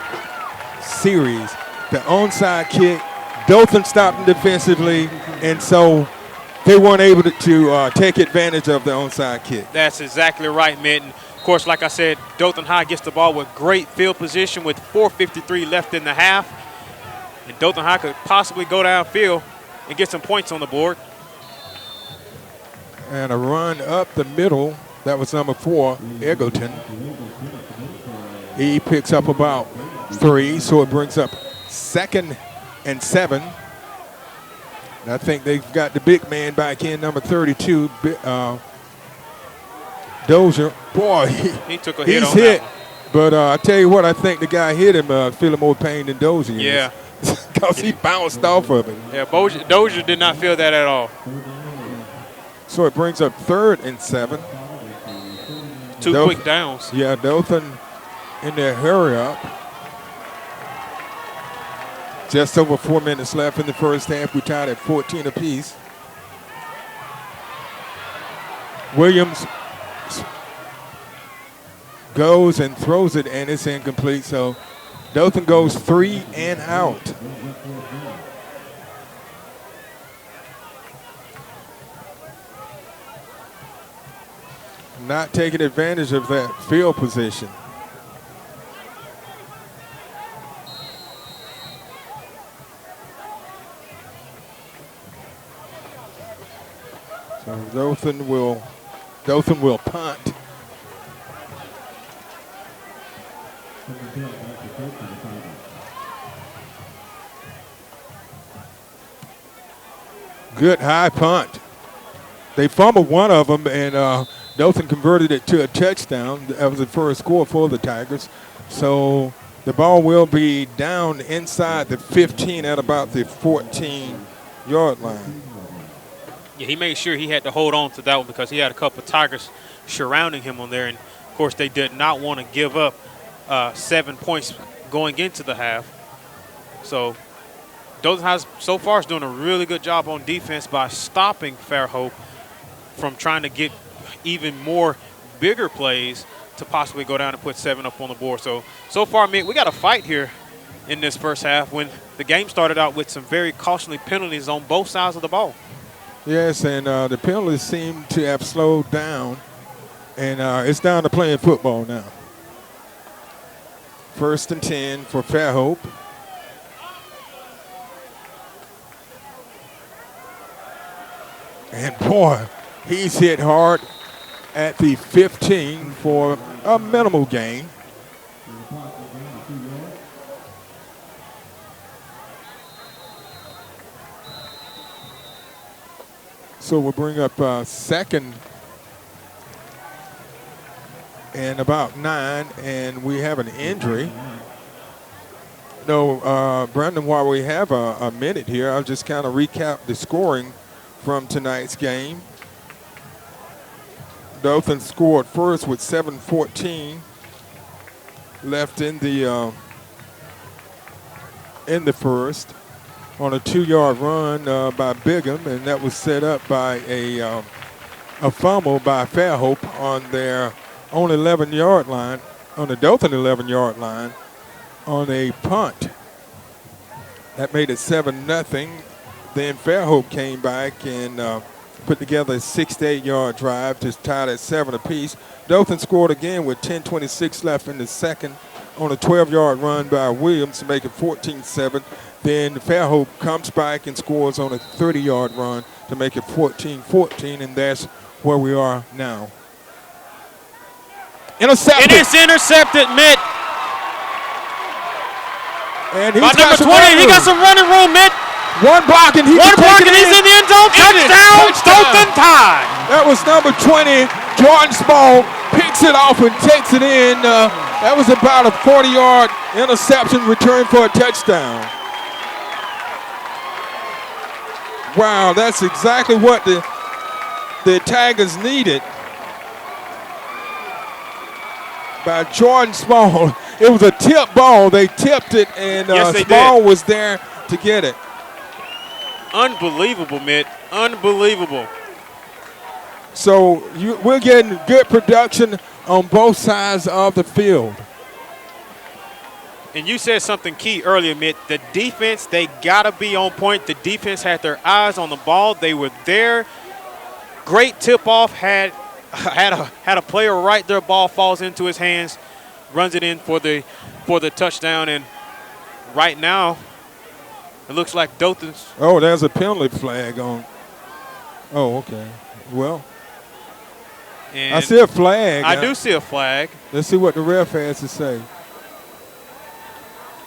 series, the onside kick, Dothan stopped them defensively, and so they weren't able to take advantage of the onside kick. That's exactly right, Mitten. Of course, like I said, Dothan High gets the ball with great field position with 4:53 left in the half. And Dothan High could possibly go downfield and get some points on the board. And a run up the middle. That was number 4, Eggleton. He picks up about 3, so it brings up 2nd and 7. And I think they've got the big man back in, number 32, Dozier. Boy, he took a hit he's on hit. that one. But I tell you what, I think the guy hit him feeling more pain than Dozier. Yeah. Because he bounced off of it. Yeah, Dozier did not feel that at all. So it brings up 3rd and 7. Two quick downs. Yeah, Dothan in their hurry up. Just over 4 minutes left in the first half. We tied at 14 apiece. Williams goes and throws it, and it's incomplete. So Dothan goes 3 and out. Not taking advantage of that field position. So Dothan will punt. Good high punt. They fumbled one of them, and Dothan converted it to a touchdown. That was the first score for the Tigers. So the ball will be down inside the 15 at about the 14-yard line. Yeah, he made sure he had to hold on to that one because he had a couple of Tigers surrounding him on there. And, of course, they did not want to give up 7 points going into the half. So Dothan High so far is doing a really good job on defense by stopping Fairhope from trying to get even more bigger plays to possibly go down and put 7 up on the board. So far, Mick, we got a fight here in this first half when the game started out with some very costly penalties on both sides of the ball. Yes, and the penalties seem to have slowed down, and it's down to playing football now. 1st and 10 for Fairhope. And boy, he's hit hard at the 15 for a minimal gain. So we'll bring up 2nd and about 9, and we have an injury. No, Brandon, while we have a minute here, I'll just kind of recap the scoring from tonight's game. Dothan scored first with 7:14 left in the first on a 2-yard run by Bigham, and that was set up by a fumble by Fairhope on their own 11-yard line, on the Dothan 11-yard line, on a punt. That made it 7-0. Then Fairhope came back and put together a 6-to-8-yard drive to tie it at 7 apiece. Dothan scored again with 10:26 left in the second on a 12-yard run by Williams to make it 14-7. Then Fairhope comes back and scores on a 30-yard run to make it 14-14, and that's where we are now. Intercepted. It is intercepted, Mitt. And By number 20, he got some running room, Mitt. One block and he's in the end zone. Touchdown, Dothan tie. That was number 20, Jordan Small, picks it off and takes it in. That was about a 40-yard interception return for a touchdown. Wow, that's exactly what the Tigers needed by Jordan Small. It was a tip ball. They tipped it, and Small was there to get it. Unbelievable, Mitt. Unbelievable. So we're getting good production on both sides of the field. And you said something key earlier, Mitt. The defense, they got to be on point. The defense had their eyes on the ball. They were there. Great tip-off. Had a player right there. Ball falls into his hands, runs it in for the touchdown. And right now, it looks like Dothan's. Oh, there's a penalty flag on. Oh, okay. Well, and I see a flag. I do see a flag. Let's see what the ref has to say.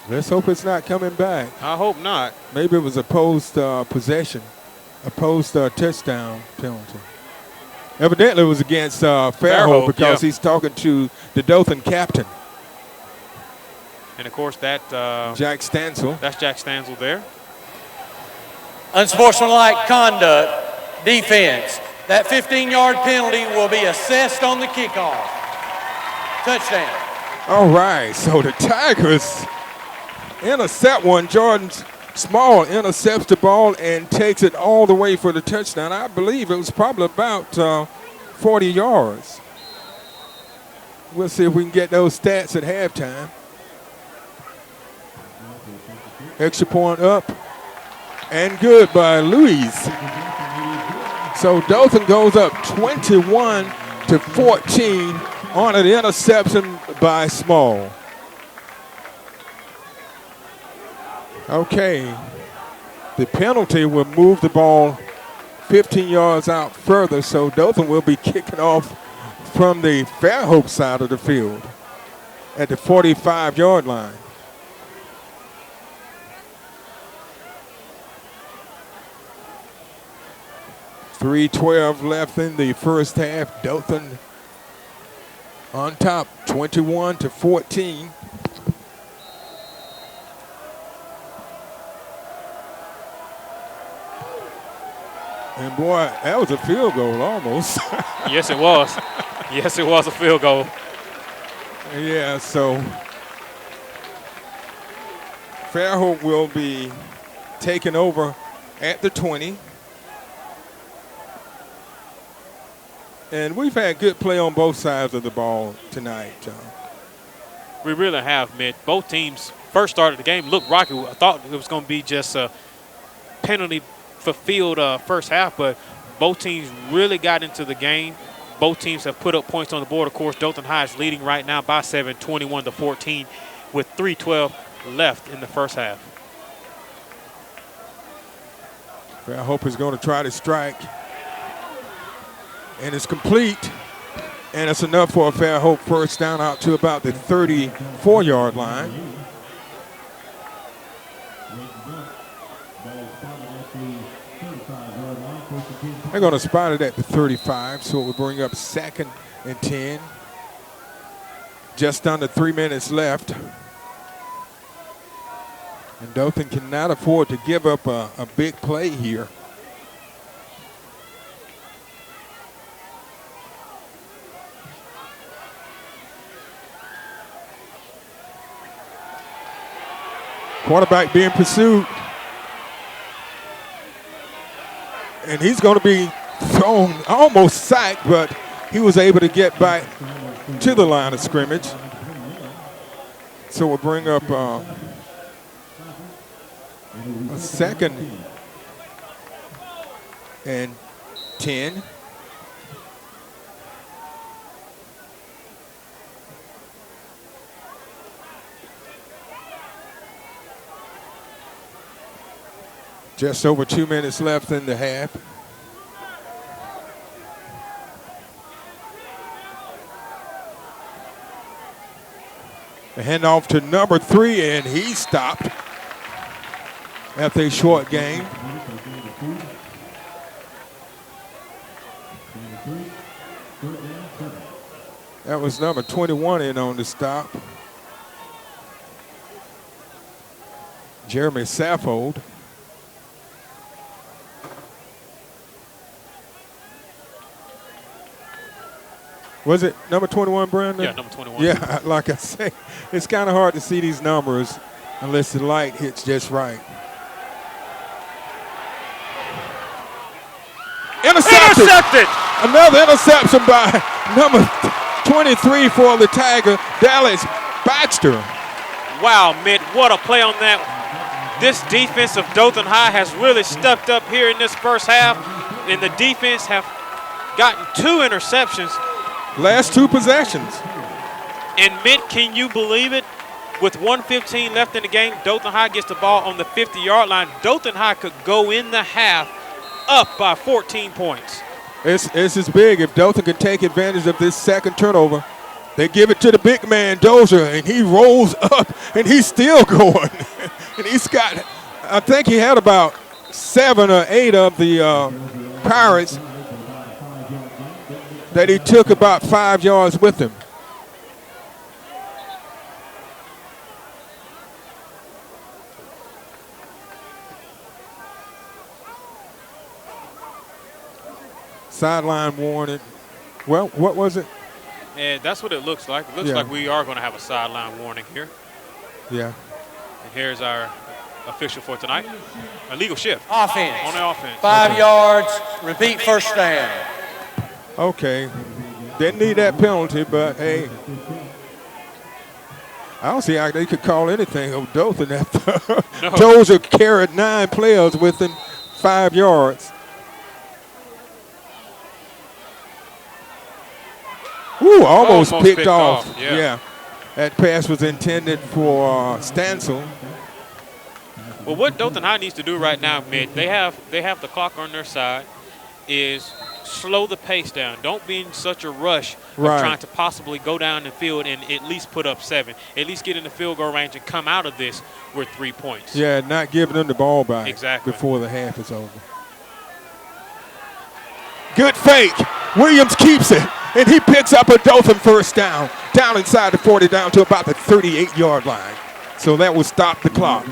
Let's hope it's not coming back. I hope not. Maybe it was a post-possession, a post-touchdown penalty. Evidently, it was against Fairhope because he's talking to the Dothan captain. And, of course, that Jack Stansell. That's Jack Stansell there. Unsportsmanlike conduct, defense. That 15-yard penalty will be assessed on the kickoff. Touchdown. All right, so the Tigers intercept one. Jordan Small intercepts the ball and takes it all the way for the touchdown. I believe it was probably about 40 yards. We'll see if we can get those stats at halftime. Extra point up and good by Louise. So Dothan goes up 21-14 on an interception by Small. Okay, the penalty will move the ball 15 yards out further, so Dothan will be kicking off from the Fairhope side of the field at the 45-yard line. .312 left in the first half. Dothan on top, 21-14. And boy, that was a field goal almost. Yes, it was. Yes, it was a field goal. Yeah, so Fairhope will be taking over at the 20. And we've had good play on both sides of the ball tonight. We really have, Mitt. Both teams first started the game looked rocky. I thought it was going to be just a penalty fulfilled first half, but both teams really got into the game. Both teams have put up points on the board. Of course, Dothan High is leading right now by 7, 21-14, with 3:12 left in the first half. Fairhope is going to try to strike. And it's complete. And it's enough for a Fairhope first down out to about the 34-yard line. They're going to spot it at the 35, so it will bring up 2nd and 10. Just under 3 minutes left. And Dothan cannot afford to give up a big play here. Quarterback being pursued. And he's going to be thrown, almost sacked, but he was able to get back to the line of scrimmage. So we'll bring up a 2nd and 10. Just over 2 minutes left in the half. A handoff to number 3, and he stopped after a short gain. That was number 21 in on the stop. Jeremy Saffold. Was it number 21, Brandon? Yeah, number 21. Yeah, like I say, it's kind of hard to see these numbers unless the light hits just right. Intercepted! Another interception by number 23 for the Tiger, Dallas Baxter. Wow, Mitt, what a play on that. This defense of Dothan High has really stepped up here in this first half, and the defense have gotten 2 interceptions. Last 2 possessions. And Mitt, can you believe it? With 1:15 left in the game, Dothan High gets the ball on the 50-yard line. Dothan High could go in the half up by 14 points. This is big. If Dothan can take advantage of this second turnover, they give it to the big man, Dozier, and he rolls up, and he's still going. And he's got, I think he had about 7 or 8 of the Pirates that he took about 5 yards with him. Sideline warning. Well, what was it? And that's what it looks like. It looks like we are going to have a sideline warning here. Yeah. And here's our official for tonight. A legal shift. Offense. On the offense. 5 yards. Repeat first down. Okay. Didn't need that penalty, but hey. I don't see how they could call anything of Dothan after Dozier carried 9 players within 5 yards. Ooh, almost picked off. Yeah. That pass was intended for Stansell. Well, what Dothan High needs to do right now, Mitt, they have the clock on their side, is slow the pace down. Don't be in such a rush of trying to possibly go down the field and at least put up 7. At least get in the field goal range and come out of this with 3 points. Yeah, not giving them the ball back exactly before the half is over. Good fake. Williams keeps it, and he picks up a Dothan first down inside the 40, down to about the 38-yard line. So that will stop the clock.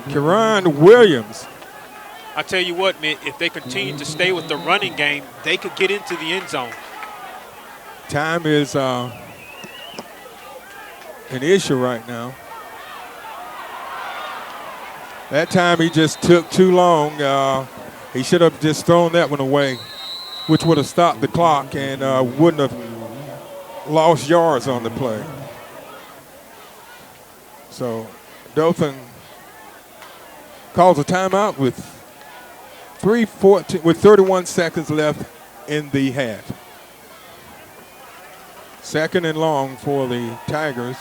Karan Williams. I tell you what, Mitt, if they continue to stay with the running game, they could get into the end zone. Time is an issue right now. That time he just took too long. He should have just thrown that one away, which would have stopped the clock and wouldn't have lost yards on the play. So Dothan calls a timeout with 31 seconds left in the half. Second and long for the Tigers.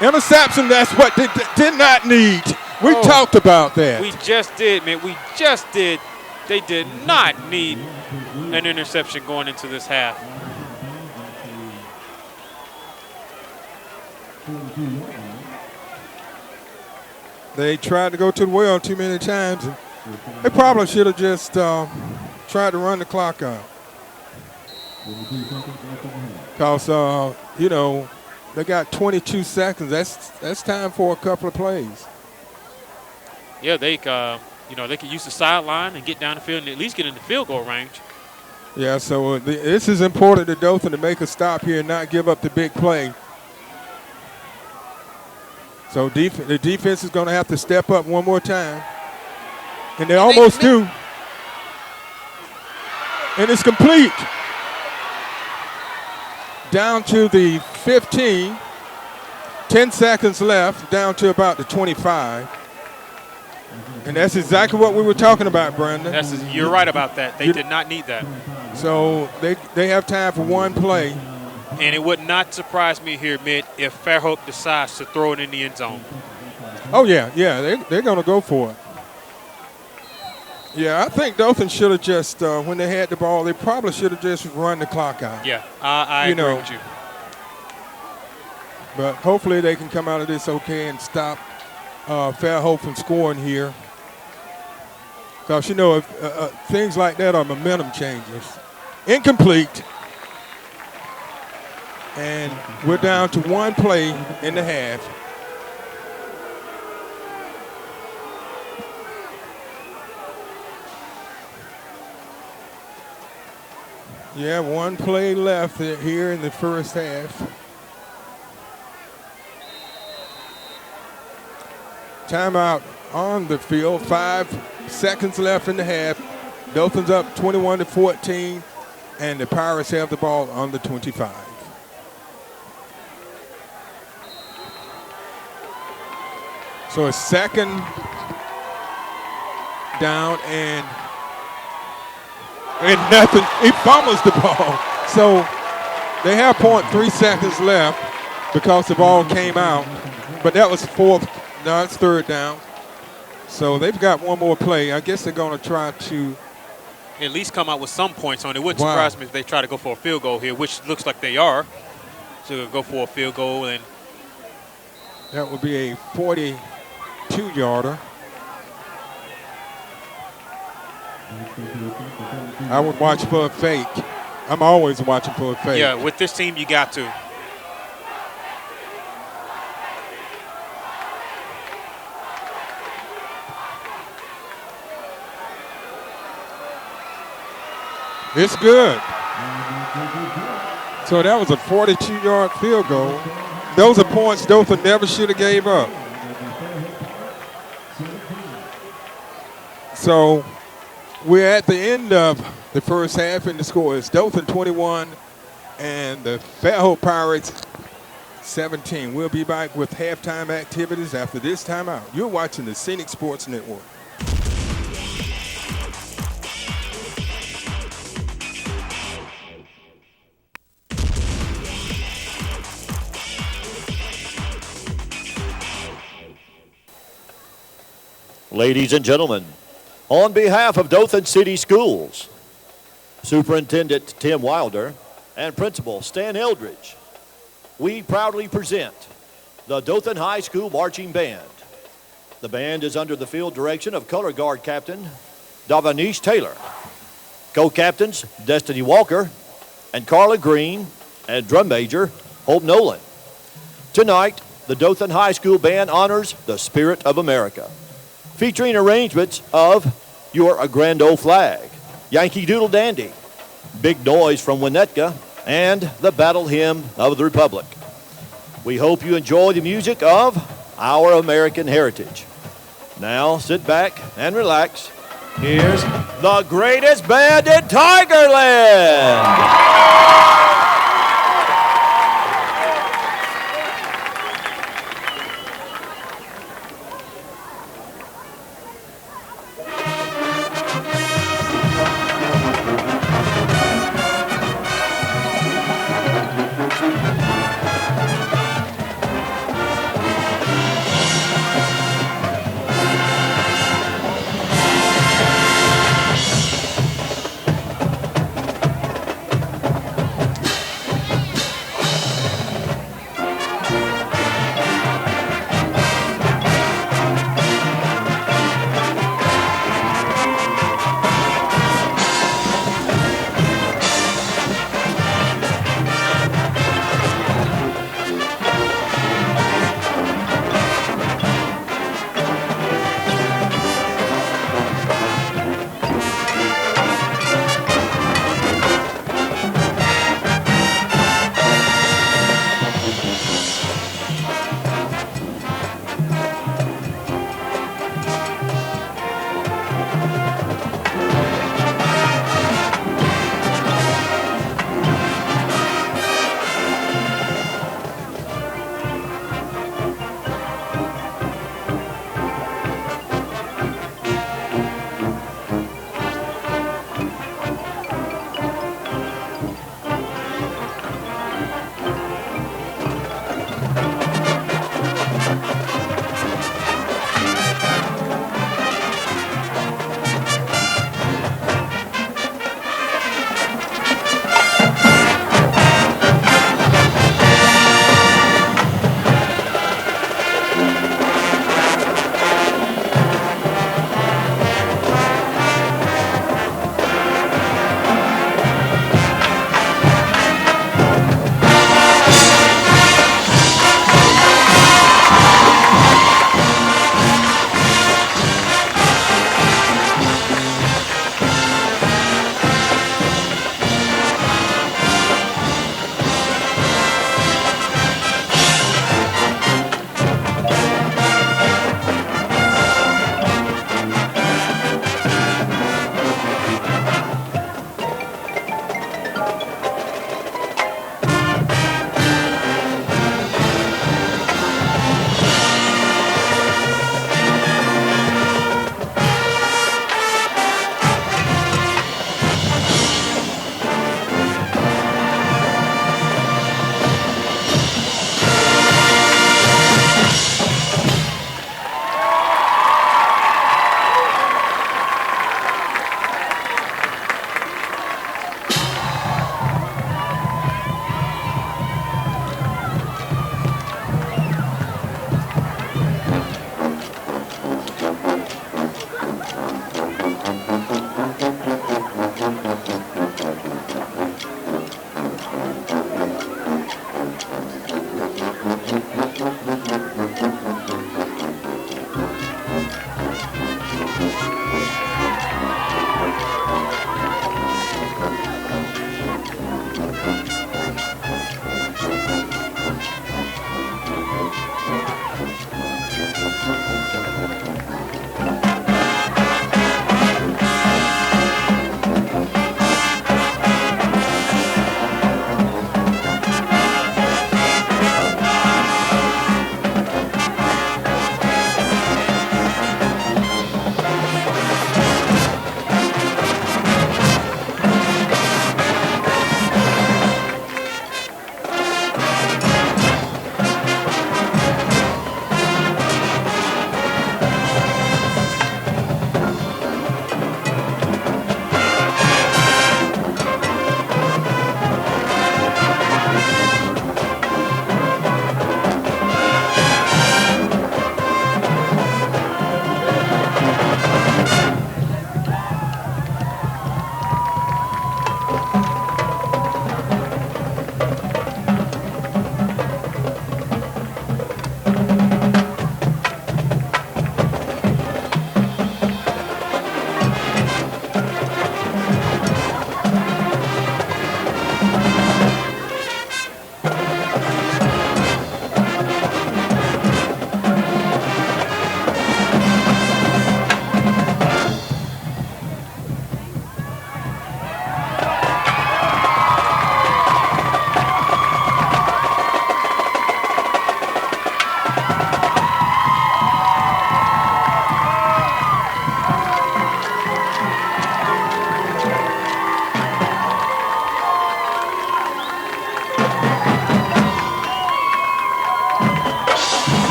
Interception, that's what they did not need. We talked about that. We just did, man. We just did. They did not need an interception going into this half. They tried to go to the well too many times. And they probably should have just tried to run the clock out. Because, they got 22 seconds. That's time for a couple of plays. Yeah, they could use the sideline and get down the field and at least get in the field goal range. Yeah, so this is important to Dothan to make a stop here and not give up the big play. So the defense is going to have to step up one more time. And they almost do. And it's complete. Down to the 15. 10 seconds left, down to about the 25. And that's exactly what we were talking about, Brandon. You're right about that. They did not need that. So they have time for one play. And it would not surprise me here, Mitt, if Fairhope decides to throw it in the end zone. Oh, yeah, they're going to go for it. Yeah, I think Dothan should have just, when they had the ball, they probably should have just run the clock out. Yeah, I agree with you. But hopefully they can come out of this okay and stop Fairhope from scoring here. Because, things like that are momentum changers. Incomplete. And we're down to one play in the half. Yeah, one play left here in the first half. Timeout on the field. 5 seconds left in the half. Dothan's up 21-14, and the Pirates have the ball on the 25. So a second down and nothing. He fumbles the ball. So they have 0.3 seconds left because the ball came out. But that was it's third down. So they've got one more play. I guess they're going to try to at least come out with some points on it. It wouldn't surprise me if they try to go for a field goal here, which looks like they are. So go for a field goal. And that would be a 42-yarder. I would watch for a fake. I'm always watching for a fake. Yeah, with this team, you got to. It's good. So that was a 42-yard field goal. Those are points Dothan never should have gave up. So we're at the end of the first half, and the score is Dothan 21 and the Fairhope Pirates 17. We'll be back with halftime activities after this timeout. You're watching the Scenic Sports Network. Ladies and gentlemen, on behalf of Dothan City Schools, Superintendent Tim Wilder and Principal Stan Eldridge, we proudly present the Dothan High School Marching Band. The band is under the field direction of Color Guard Captain Davanish Taylor, co-captains Destiny Walker and Carla Green, and drum major Hope Nolan. Tonight, the Dothan High School Band honors the spirit of America, featuring arrangements of You're a Grand Old Flag, Yankee Doodle Dandy, Big Noise from Winnetka, and the Battle Hymn of the Republic. We hope you enjoy the music of our American heritage. Now sit back and relax. Here's the greatest band in Tigerland.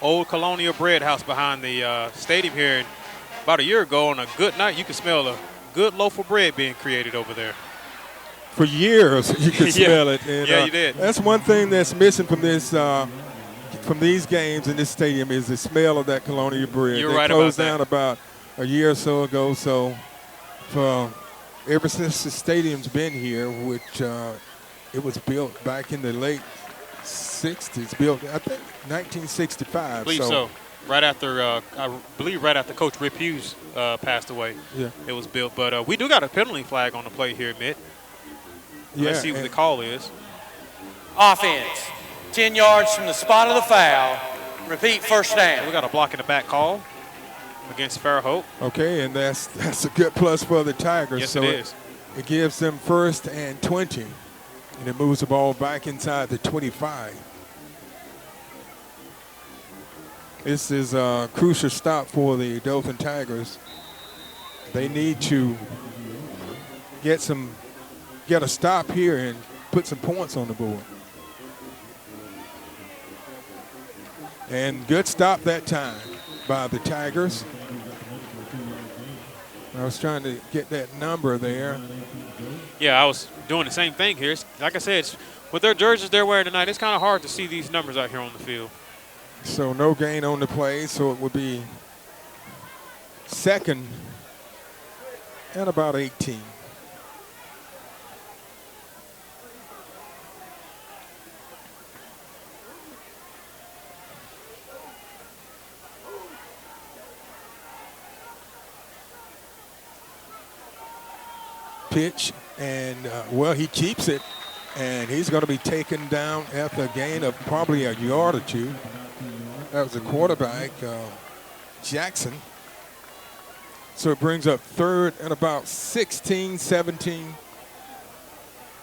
old Colonial bread house behind the stadium here. And about a year ago on a good night, you could smell a good loaf of bread being created over there. For years, you could smell it. And, yeah, you did. That's one thing that's missing from this, from these games in this stadium is the smell of that Colonial bread. You're They right closed about that. down about a year or so ago. So, ever since the stadium's been here, which it was built back in the late 60s, built I think 1965. I believe so. Right after, I believe right after Coach Rip Hughes passed away, it was built. But we do got a penalty flag on the play here, Mitt. Let's see what the call is. Offense, 10 yards from the spot of the foul. Repeat, first down. We got a block in the back call against Fairhope. Okay, and that's a good plus for the Tigers. Yes, so it is. It gives them 1st and 20, and it moves the ball back inside the 25. This is a crucial stop for the Dothan Tigers. They need to get a stop here and put some points on the board. And good stop that time by the Tigers. I was trying to get that number there. Yeah, I was doing the same thing here. Like I said, with their jerseys they're wearing tonight, it's kind of hard to see these numbers out here on the field. So no gain on the play, so it would be 2nd and about 18. Pitch, and he keeps it, and he's going to be taken down after a gain of probably a yard or two. That was the quarterback, Jackson. So it brings up 3rd and about 16, 17.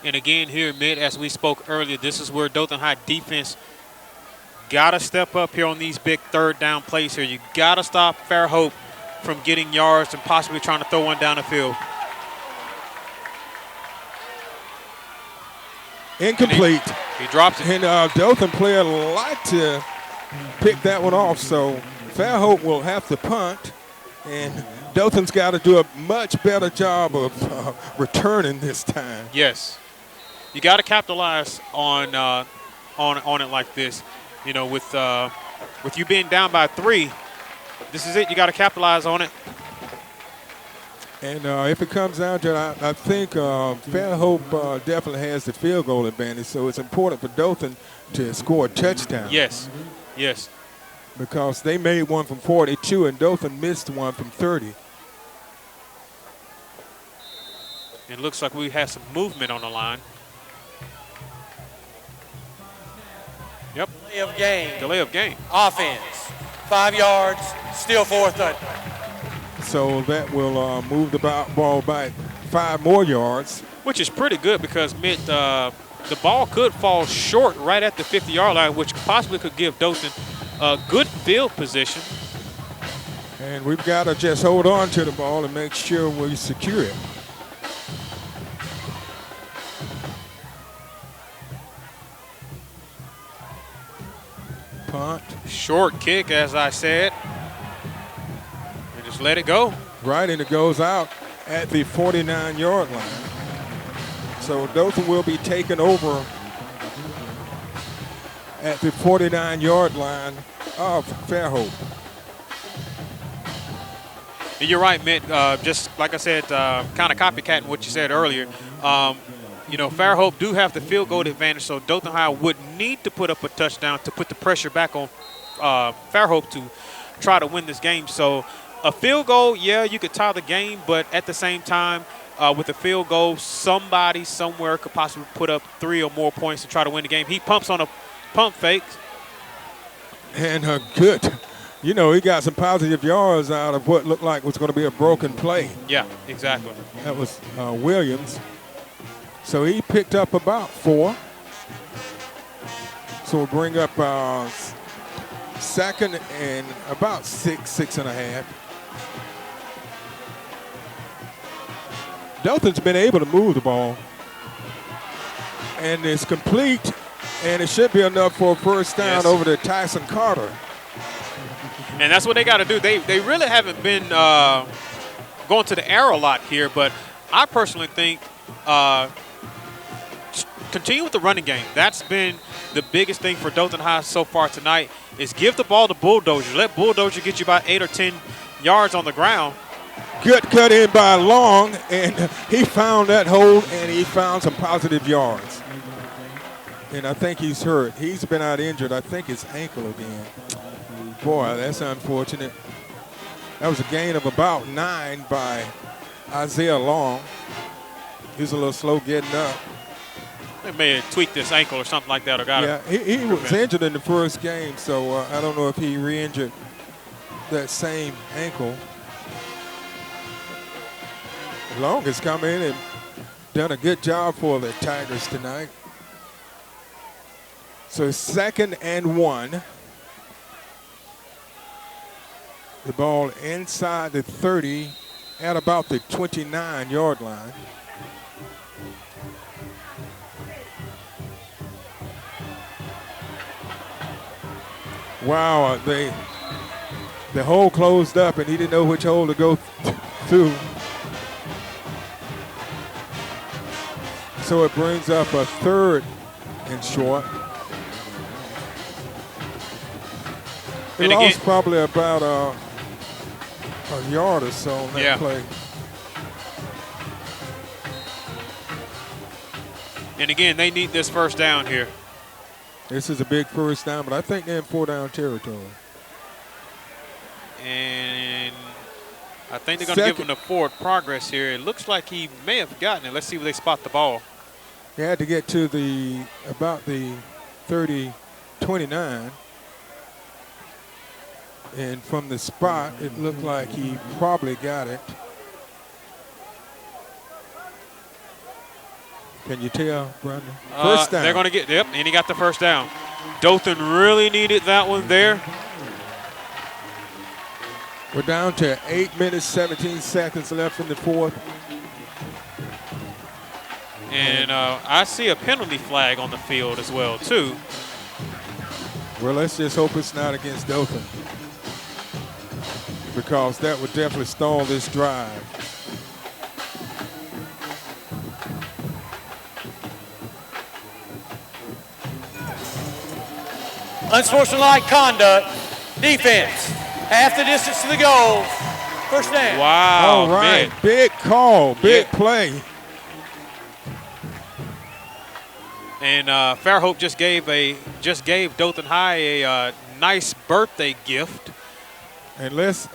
And again here, Mitt, as we spoke earlier, this is where Dothan High defense got to step up here on these big 3rd down plays here. You got to stop Fairhope from getting yards and possibly trying to throw one down the field. Incomplete. He drops it. And Dothan player like to pick that one off, so Fairhope will have to punt, and Dothan's got to do a much better job of returning this time. Yes, you got to capitalize on it like this. You know, with you being down by 3, this is it. You got to capitalize on it. And if it comes down to it, I think Fairhope definitely has the field goal advantage, so it's important for Dothan to score a touchdown. Yes, yes. Because they made one from 42, and Dothan missed one from 30. It looks like we have some movement on the line. Yep. Delay of game. Delay of game. Offense, 5 yards, still 4th down. So that will move the ball back 5 more yards. Which is pretty good because, Mitt, the ball could fall short right at the 50-yard line, which possibly could give Dothan a good field position. And we've got to just hold on to the ball and make sure we secure it. Punt. Short kick, as I said. And just let it go. Right, and it goes out at the 49-yard line. So Dothan will be taken over at the 49-yard line of Fairhope. You're right, Mitt. Just like I said, kind of copycatting what you said earlier. You know, Fairhope do have the field goal advantage, so Dothan High would need to put up a touchdown to put the pressure back on Fairhope to try to win this game. So a field goal, yeah, you could tie the game, but at the same time, with a field goal, somebody somewhere could possibly put up 3 or more points to try to win the game. He pumps on a pump fake. And good. You know, he got some positive yards out of what looked like was going to be a broken play. Yeah, exactly. That was Williams. So he picked up about 4. So we'll bring up 2nd and about 6.5. Dothan's been able to move the ball. And it's complete. And it should be enough for a first down over to Tyson Carter. And that's what they got to do. They really haven't been going to the air a lot here, but I personally think continue with the running game. That's been the biggest thing for Dothan High so far tonight is give the ball to Bulldozer. Let Bulldozer get you about 8 or 10 yards on the ground. Good cut in by Long, and he found that hole, and he found some positive yards. And I think he's hurt. He's been out injured. I think his ankle again. Boy, that's unfortunate. That was a gain of about 9 by Isaiah Long. He's a little slow getting up. They may have tweaked this ankle or something like that. Or got he was injured in the first game, so I don't know if he re-injured that same ankle. Long has come in and done a good job for the Tigers tonight. So 2nd and 1. The ball inside the 30 at about the 29-yard line. Wow, the hole closed up and he didn't know which hole to go through. So it brings up a 3rd and short. He lost probably about a yard or so on that play. And again, they need this first down here. This is a big first down, but I think they're in 4-down territory. And I think they're going to give him the forward progress here. It looks like he may have gotten it. Let's see where they spot the ball. He had to get to about the 30-29. And from the spot, it looked like he probably got it. Can you tell, Brandon? First down. They're going to get, and he got the first down. Dothan really needed that one there. We're down to 8 minutes, 17 seconds left in the fourth. And I see a penalty flag on the field as well, too. Well, let's just hope it's not against Dothan, because that would definitely stall this drive. Unsportsmanlike conduct, defense, half the distance to the goal, first down. Wow, all right, man. Big call, big play. And Fairhope just gave Dothan High a nice birthday gift. And let's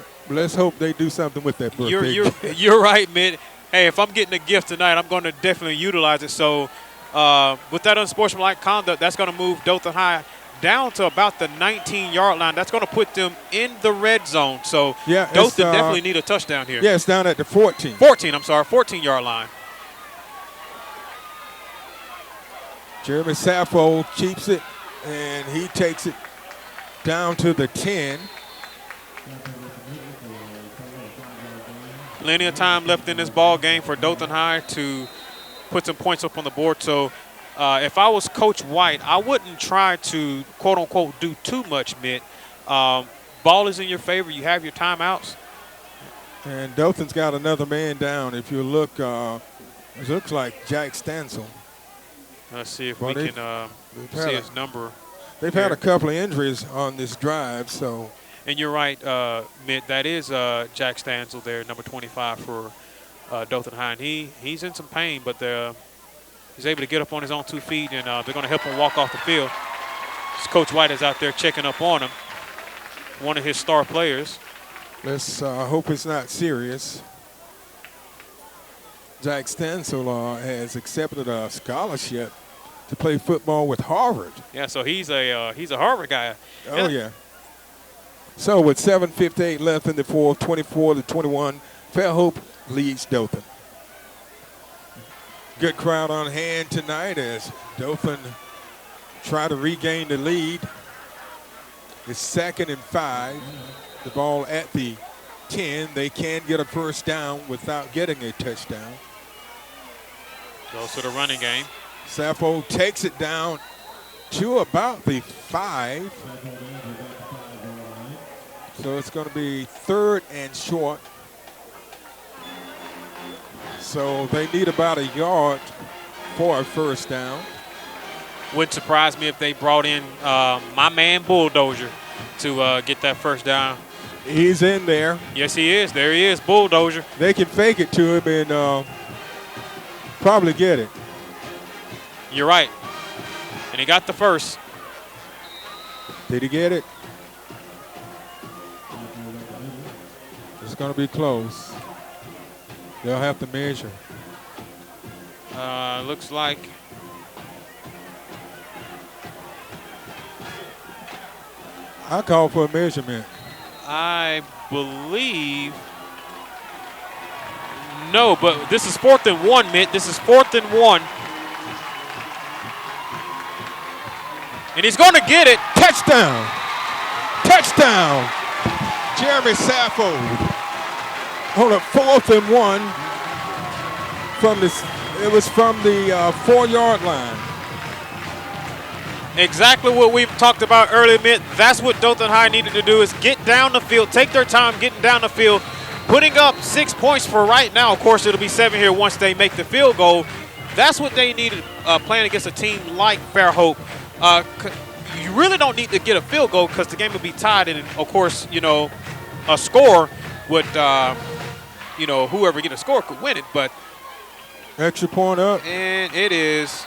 hope they do something with that birthday. You're right, Mitt. Hey, if I'm getting a gift tonight, I'm going to definitely utilize it. So with that unsportsmanlike conduct, that's going to move Dothan High down to about the 19-yard line. That's going to put them in the red zone. So Dothan definitely need a touchdown here. Yeah, it's down at the 14. 14-yard line. Jeremy Sappho keeps it, and he takes it down to the 10. Plenty of time left in this ball game for Dothan High to put some points up on the board. So if I was Coach White, I wouldn't try to, quote-unquote, do too much, Mitt. Ball is in your favor. You have your timeouts. And Dothan's got another man down. If you look, it looks like Jack Stansell. Let's see if we can see his number. They've had a couple of injuries on this drive, so. And you're right, Mitt. That is Jack Stansell there, number 25 for Dothan High. And he's in some pain, but he's able to get up on his own 2 feet, and they're going to help him walk off the field. Coach White is out there checking up on him, one of his star players. Let's hope it's not serious. Jack Stansell has accepted a scholarship to play football with Harvard. Yeah, so he's a Harvard guy. Oh, yeah. So with 7:58 left in the fourth, 24-21, Fairhope leads Dothan. Good crowd on hand tonight as Dothan try to regain the lead. It's 2nd and 5. The ball at the 10. They can get a first down without getting a touchdown. Goes to the running game. Sappho takes it down to about the 5. So it's going to be 3rd and short. So they need about a yard for a first down. Wouldn't surprise me if they brought in my man Bulldozer to get that first down. He's in there. Yes, he is. There he is, Bulldozer. They can fake it to him and probably get it. You're right. And he got the first. Did he get it? It's going to be close. They'll have to measure. Looks like I call for a measurement. I believe no, but this is 4th and 1, Mitt. This is 4th and 1. And he's going to get it. Touchdown. Touchdown. Jeremy Saffold. On a 4th and 1 from this. It was from the 4-yard line. Exactly what we've talked about earlier, Mitt. That's what Dothan High needed to do, is get down the field, take their time getting down the field, putting up 6 points for right now. Of course, it'll be 7 here once they make the field goal. That's what they needed playing against a team like Fairhope. You really don't need to get a field goal because the game will be tied, and of course, you know, a score would, you know, whoever get a score could win it. But extra point up, and it is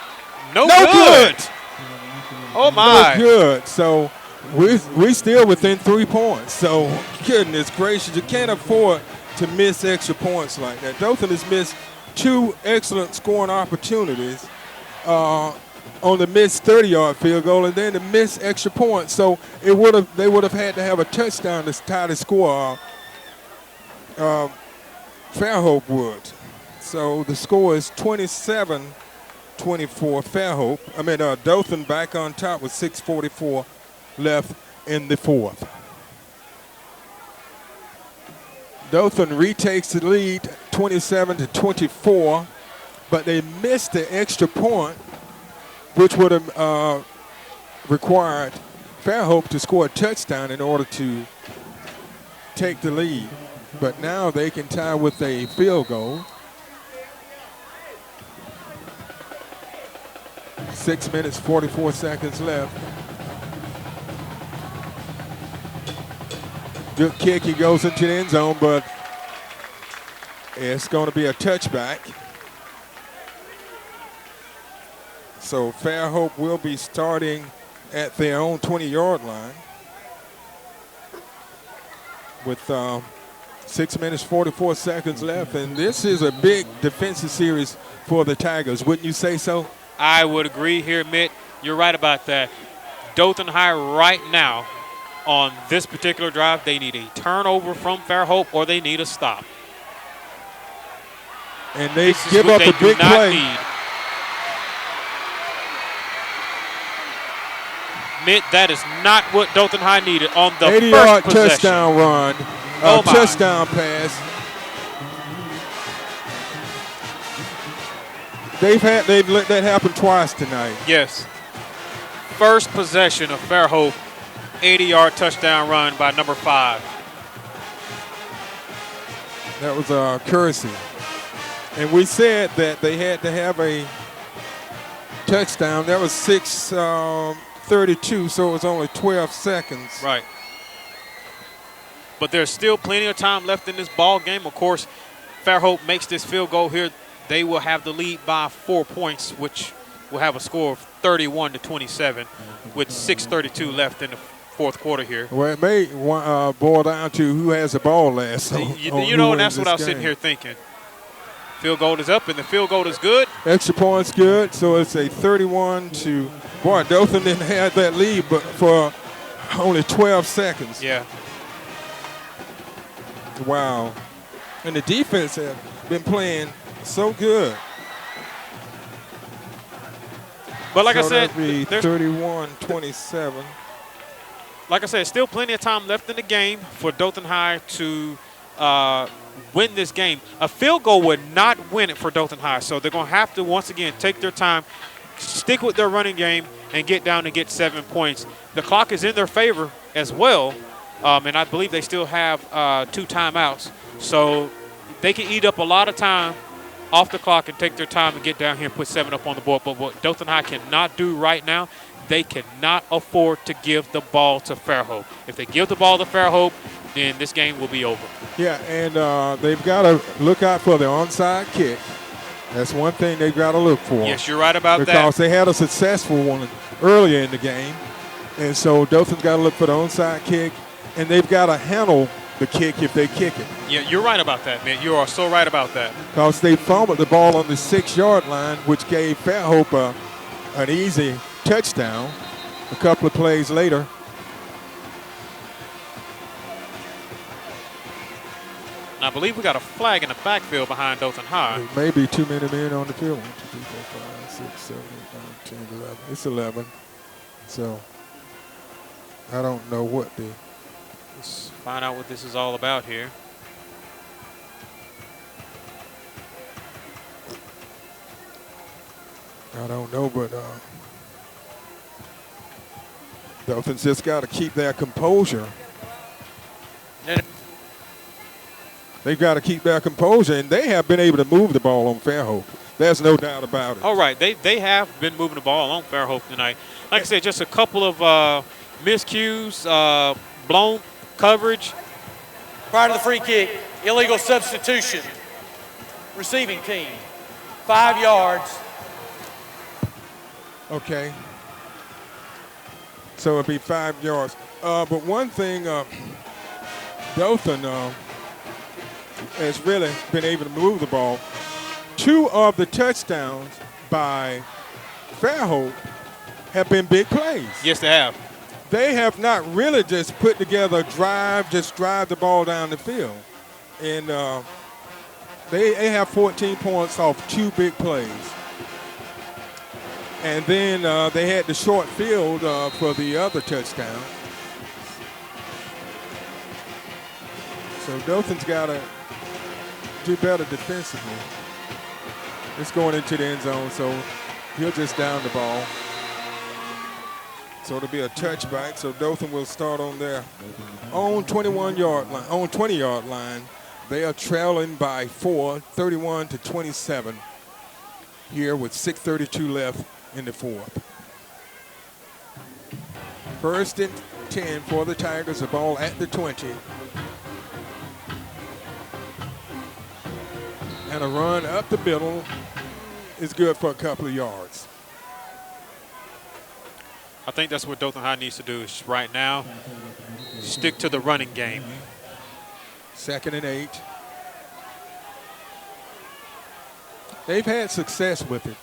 no good. Oh my! No good. So we still within 3 points. So goodness gracious, you can't afford to miss extra points like that. Dothan has missed 2 excellent scoring opportunities on the missed 30-yard field goal, and then the missed extra point. So they would have had to have a touchdown to tie the score. Fairhope would. So the score is 27-24 Fairhope. I mean Dothan back on top with 6:44 left in the 4th. Dothan retakes the lead 27-24, but they missed the extra point, which would have required Fairhope to score a touchdown in order to take the lead. But now they can tie with a field goal. 6 minutes, 44 seconds left. Good kick, he goes into the end zone, but it's going to be a touchback. So Fairhope will be starting at their own 20-yard line with 6 minutes, 44 seconds left. And this is a big defensive series for the Tigers. Wouldn't you say so? I would agree here, Mitt. You're right about that. Dothan High right now on this particular drive, they need a turnover from Fairhope or they need a stop. And they give up a big play. Mitt, that is not what Dothan High needed on the 80-yard first possession. touchdown run, touchdown pass. They've let that happen twice tonight. Yes. First possession of Fairhope, 80-yard touchdown run by number 5. That was Kersey. And we said that they had to have a touchdown. That was 6:32, so it was only 12 seconds. Right. But there's still plenty of time left in this ball game. Of course, Fairhope makes this field goal here. They will have the lead by 4 points, which will have a score of 31-27 with 6:32 left in the fourth quarter here. Well, it may boil down to who has the ball last. You know, and that's what I was sitting here thinking. Field goal is up, and the field goal is good. Extra point's good, so it's a 31 to – boy, Dothan didn't have that lead but for only 12 seconds. Yeah. Wow. And the defense have been playing so good. But like so I said, there's 31-27. Like I said, still plenty of time left in the game for Dothan High to win this game. A field goal would not win it for Dothan High, so they're going to have to, once again, take their time, stick with their running game and get down and get 7 points. The clock is in their favor as well, and I believe they still have 2 timeouts. So they can eat up a lot of time off the clock and take their time and get down here and put 7 up on the board. But what Dothan High cannot do right now, they cannot afford to give the ball to Fairhope. If they give the ball to Fairhope, then this game will be over. Yeah, and they've got to look out for the onside kick. That's one thing they've got to look for. Yes, you're right about that. Because they had a successful one earlier in the game. And so Dothan's got to look for the onside kick, and they've got to handle the kick if they kick it. Yeah, you're right about that, man. You are so right about that. Because they fumbled the ball on the 6-yard line, which gave Fairhope an easy touchdown a couple of plays later. And I believe we got a flag in the backfield behind Dothan High. It may be too many men on the field. 1, 2, 3, 4, 5, 6, 7, 8, 9, 10, 11. It's 11. So I don't know what the... Let's find out what this is all about here. I don't know, but Dothan's just got to keep their composure. They've got to keep their composure, and they have been able to move the ball on Fairhope. There's no doubt about it. All right, they have been moving the ball on Fairhope tonight. Like I said, just a couple of miscues, blown coverage. Prior to the free kick, illegal substitution. Receiving team, 5 yards. Okay. So it'll be 5 yards. But one thing, Dothan has really been able to move the ball. 2 of the touchdowns by Fairhope have been big plays. Yes, they have. They have not really just put together a drive, just drive the ball down the field. And they have 14 points off 2 big plays. And then they had the short field for the other touchdown. So Dothan's got to do better defensively. It's going into the end zone, so he'll just down the ball. So it'll be a touchback. So Dothan will start on their own 21-yard line, on 20-yard line. They are trailing by 4, 31-27 here with 6:32 left in the fourth. 1st and 10 for the Tigers. The ball at the 20. And a run up the middle is good for a couple of yards. I think that's what Dothan High needs to do is right now stick to the running game. 2nd and 8. They've had success with it.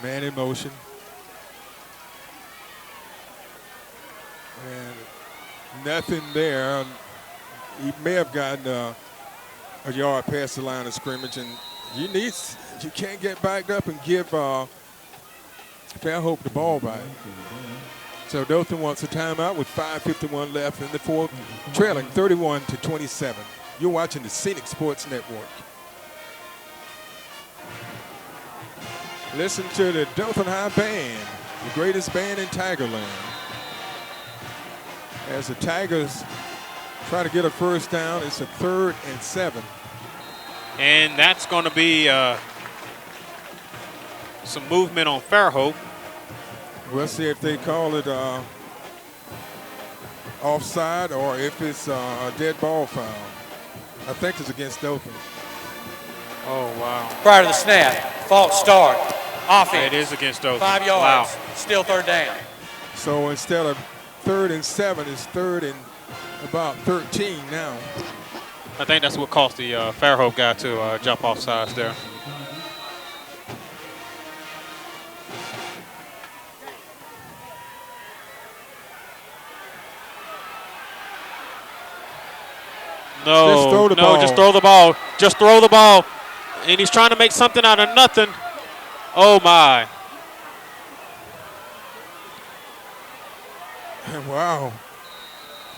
Man in motion. And nothing there. He may have gotten a yard past the line of scrimmage, and you can't get backed up and give Fairhope the ball back. So Dothan wants a timeout with 5:51 left in the fourth, trailing 31-27. You're watching the Scenic Sports Network. Listen to the Dothan High Band, the greatest band in Tigerland. As the Tigers try to get a first down, it's a 3rd and 7. And that's going to be some movement on Fairhope. We'll see if they call it offside or if it's a dead ball foul. I think it's against Dothan. Oh, wow. Prior to the snap, false start. Offense. It is against Dothan. 5 yards. Wow. Still 3rd down. So instead of 3rd and 7, it's 3rd and about 13 now. I think that's what cost the Fairhope guy to jump off sides there. No, Just throw the ball. Just throw the ball. Just throw the ball. And he's trying to make something out of nothing. Oh, my. Wow.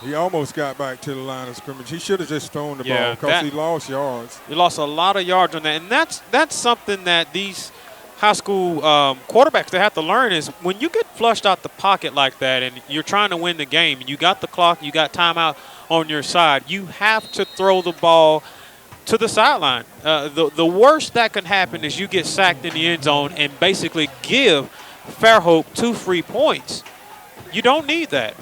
He almost got back to the line of scrimmage. He should have just thrown the ball Yeah, because he lost yards. He lost a lot of yards on that, and that's something that these high school quarterbacks, they have to learn is when you get flushed out the pocket like that and you're trying to win the game, and you got the clock, you got timeout on your side, you have to throw the ball to the sideline. The worst that can happen is you get sacked in the end zone and basically give Fairhope 2 free points. You don't need that.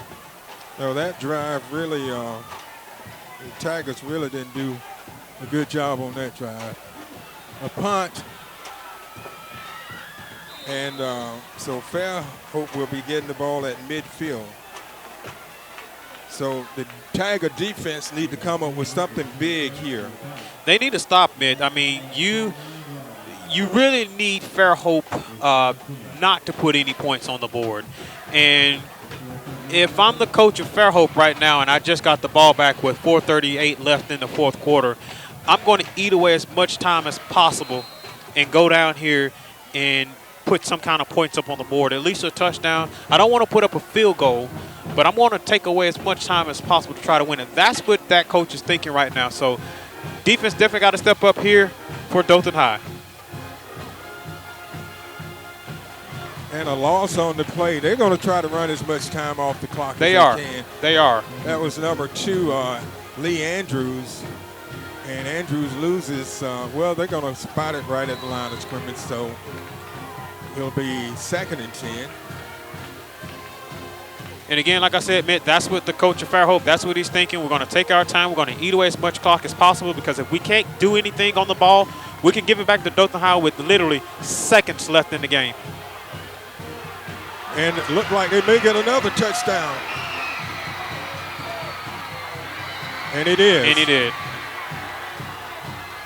No, that drive really, the Tigers really didn't do a good job on that drive. A punt, and so Fairhope will be getting the ball at midfield. So the Tiger defense need to come up with something big here. They need to stop mid. I mean, you really need Fairhope not to put any points on the board. And if I'm the coach of Fairhope right now and I just got the ball back with 4:38 left in the fourth quarter, I'm going to eat away as much time as possible and go down here and put some kind of points up on the board, at least a touchdown. I don't want to put up a field goal, but I'm going to take away as much time as possible to try to win it. That's what that coach is thinking right now. So defense definitely got to step up here for Dothan High. And a loss on the play. They're going to try to run as much time off the clock as They can. They are. That was number 2, Lee Andrews. And Andrews loses. Well, they're going to spot it right at the line of scrimmage, so it'll be 2nd and 10. And again, like I said, Mitt, that's what the coach of Fairhope, that's what he's thinking. We're going to take our time. We're going to eat away as much clock as possible, because if we can't do anything on the ball, we can give it back to Dothan High with literally seconds left in the game. And it looked like they may get another touchdown. And it is. And he did.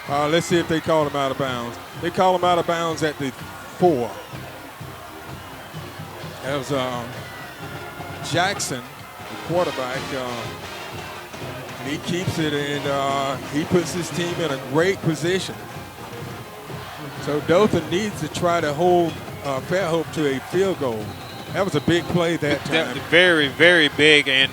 Let's see if they call him out of bounds. They call him out of bounds at the 4. That was Jackson, the quarterback. He keeps it, and he puts his team in a great position. So Dothan needs to try to hold Fairhope to a field goal. That was a big play that time. Very, very big, and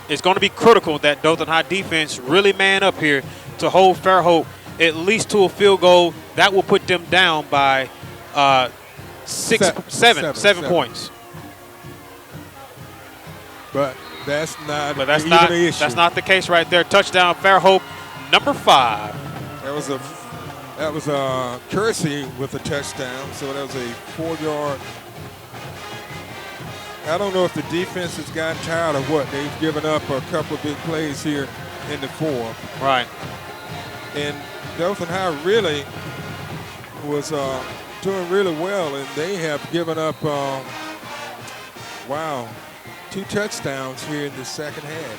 it's going to be critical that Dothan High defense really man up here to hold Fairhope at least to a field goal. That will put them down by 7 points. But that's not But that's even not the issue. that's not the case right there. Touchdown Fairhope, number 5. That was a Kersey with a touchdown. So that was a 4-yard. I don't know if the defense has gotten tired of what they've given up a couple of big plays here in the 4. Right. And Dothan High really was doing really well, and they have given up, 2 touchdowns here in the second half.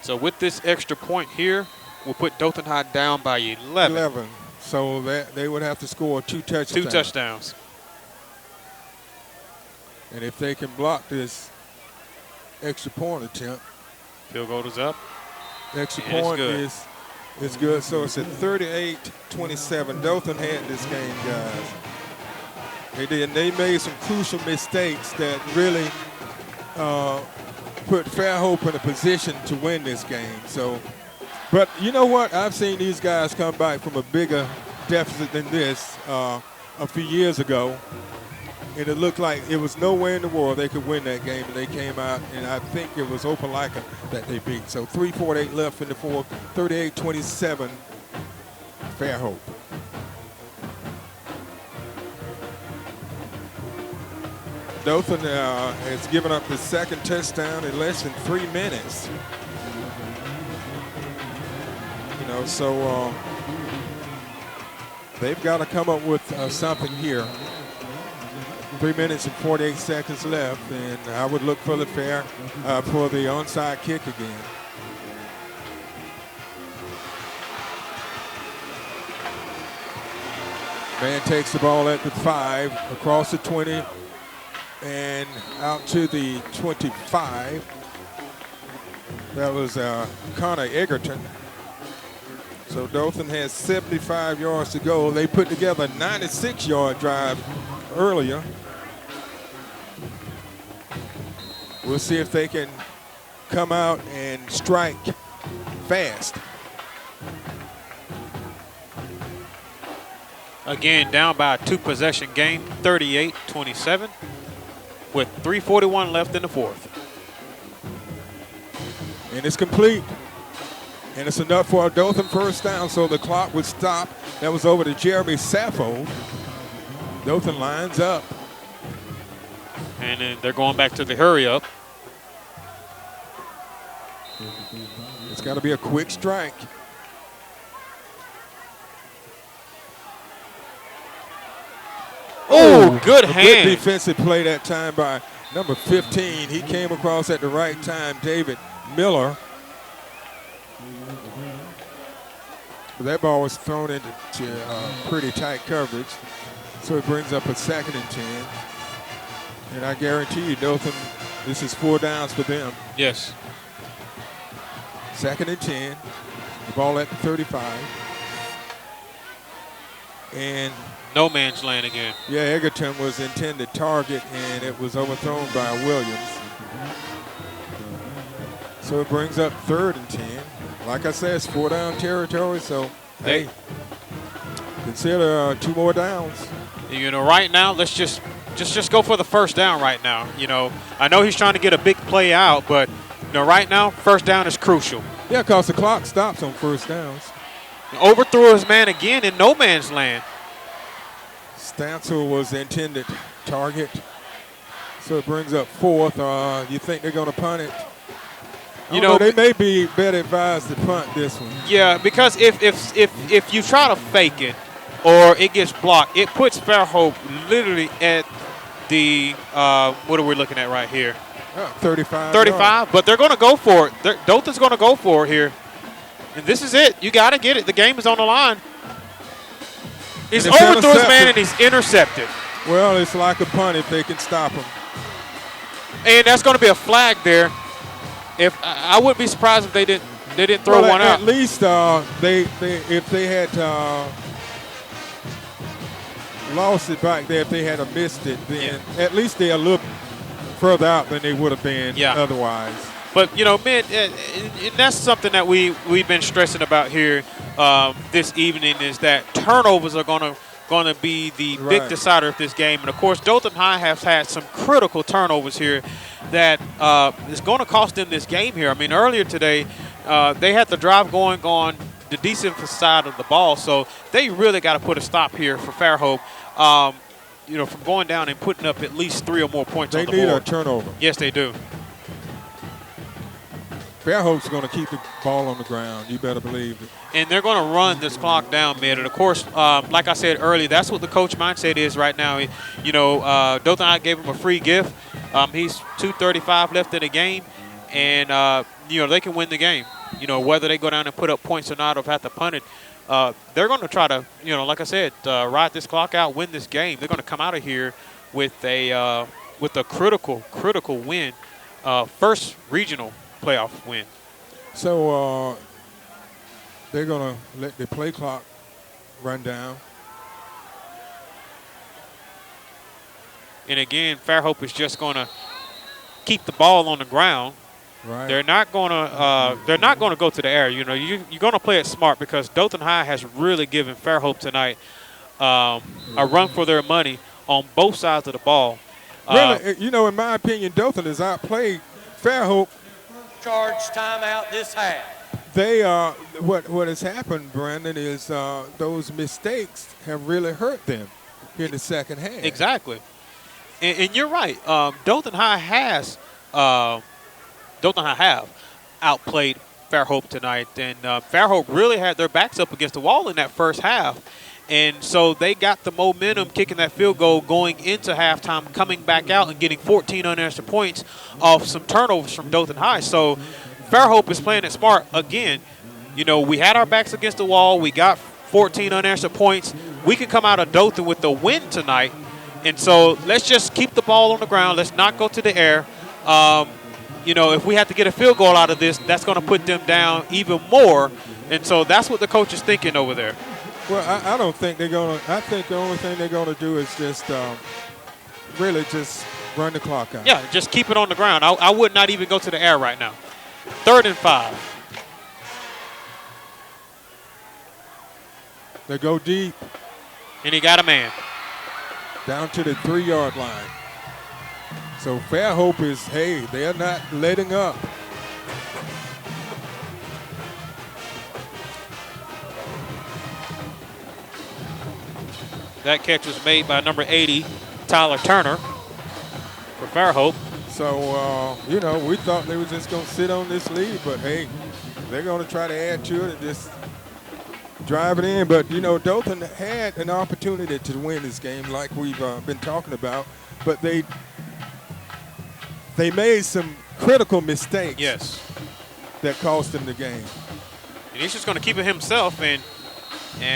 So with this extra point here, we'll put Dothan High down by 11. So that they would have to score 2 touchdowns. 2 touchdowns. And if they can block this extra point attempt, Field goal is up. extra And it's point good. is good. So it's at 38-27. Dothan had this game, guys. They did. They made some crucial mistakes that really put Fairhope in a position to win this game. So, but you know what? I've seen these guys come back from a bigger deficit than this a few years ago. And it looked like it was nowhere in the world they could win that game, and they came out, and I think it was Opelika that they beat. So 3:48 left in the 4th, 38-27, Fairhope. Dothan has given up his second touchdown in less than 3 minutes. So they've got to come up with something here. 3 minutes and 48 seconds left, and I would look for the for the onside kick again. Man takes the ball at the 5, across the 20, and out to the 25. That was Connor Egerton. So Dothan has 75 yards to go. They put together a 96-yard drive earlier. We'll see if they can come out and strike fast. Again, down by a 2-possession game, 38-27, with 3:41 left in the fourth. And it's complete. And it's enough for a Dothan first down, so the clock would stop. That was over to Jeremy Sappho. Dothan lines up. And then they're going back to the hurry up. It's got to be a quick strike. Oh, good A hand. good defensive play that time by number 15. He came across at the right time, David Miller. But that ball was thrown into pretty tight coverage. So it brings up a 2nd and 10. And I guarantee you, Dothan, this is 4 downs for them. Yes. 2nd and 10. The ball at the 35. And No man's land again. yeah, Egerton was intended target, and it was overthrown by Williams. So it brings up 3rd and 10. Like I said, it's 4 down territory, so hey, consider 2 more downs. You know, right now, let's just go for the first down right now. You know, I know he's trying to get a big play out, but you know, right now, first down is crucial. Yeah, because the clock stops on first downs. Overthrew his man again in no man's land. Stansell was the intended target. So it brings up 4th. You think they're going to punt it? You know, they may be better advised to punt this one. Yeah, because if you try to fake it or it gets blocked, it puts Fairhope literally at the what are we looking at right here? 35. 35, but they're going to go for it. Dothan's going to go for it here. And this is it. You got to get it. The game is on the line. He's overthrew his man and he's intercepted. Well, it's like a punt if they can stop him. And that's going to be a flag there. If I wouldn't be surprised if they didn't throw one out. At least if they had lost it back there, if they had missed it, then at least they're a little further out than they would have been otherwise. But, you know, man, and that's something that we've been stressing about here this evening is that turnovers are going to be the big decider of this game. And, of course, Dothan High has had some critical turnovers here that is going to cost them this game here. I mean, earlier today, they had the drive going on the defensive side of the ball, so they really got to put a stop here for Fairhope, you know, from going down and putting up at least 3 or more points on the board. They need a turnover. Yes, they do. Fairhope's going to keep the ball on the ground. You better believe it. And they're going to run this clock down, man. And, of course, like I said earlier, that's what the coach mindset is right now. You know, Dothan High gave him a free gift. He's 2:35 left in the game. And, you know, they can win the game. You know, whether they go down and put up points or not or have to punt it, they're going to try to, you know, like I said, ride this clock out, win this game. They're going to come out of here with a critical win, first regional playoff win. So they're going to let the play clock run down. And again, Fairhope is just going to keep the ball on the ground. Right. They're not going to go to the air. You know, you're going to play it smart because Dothan High has really given Fairhope tonight a run for their money on both sides of the ball. Really, you know, in my opinion, Dothan has outplayed Fairhope. Charge timeout this half. They what has happened, Brandon, is those mistakes have really hurt them in the second half. Exactly, and you're right. Dothan High have outplayed Fairhope tonight, and Fairhope really had their backs up against the wall in that first half. And so they got the momentum kicking that field goal going into halftime, coming back out and getting 14 unanswered points off some turnovers from Dothan High. So Fairhope is playing it smart. Again, you know, we had our backs against the wall. We got 14 unanswered points. We could come out of Dothan with the win tonight. And so let's just keep the ball on the ground. Let's not go to the air. You know, if we have to get a field goal out of this, that's going to put them down even more. And so that's what the coach is thinking over there. Well, I don't think they're going to – I think the only thing they're going to do is just really just Run the clock out. Yeah, just keep it on the ground. I would not even go to the air right now. 3rd and 5. They go deep. And he got a man. Down to the 3-yard line. So Fairhope is, hey, they're not letting up. That catch was made by number 80, Tyler Turner, for Fairhope. So, you know, we thought they were just going to sit on this lead, but, hey, they're going to try to add to it and just drive it in. But, you know, Dothan had an opportunity to win this game like we've been talking about, but they made some critical mistakes. Yes. That cost them the game. And he's just going to keep it himself and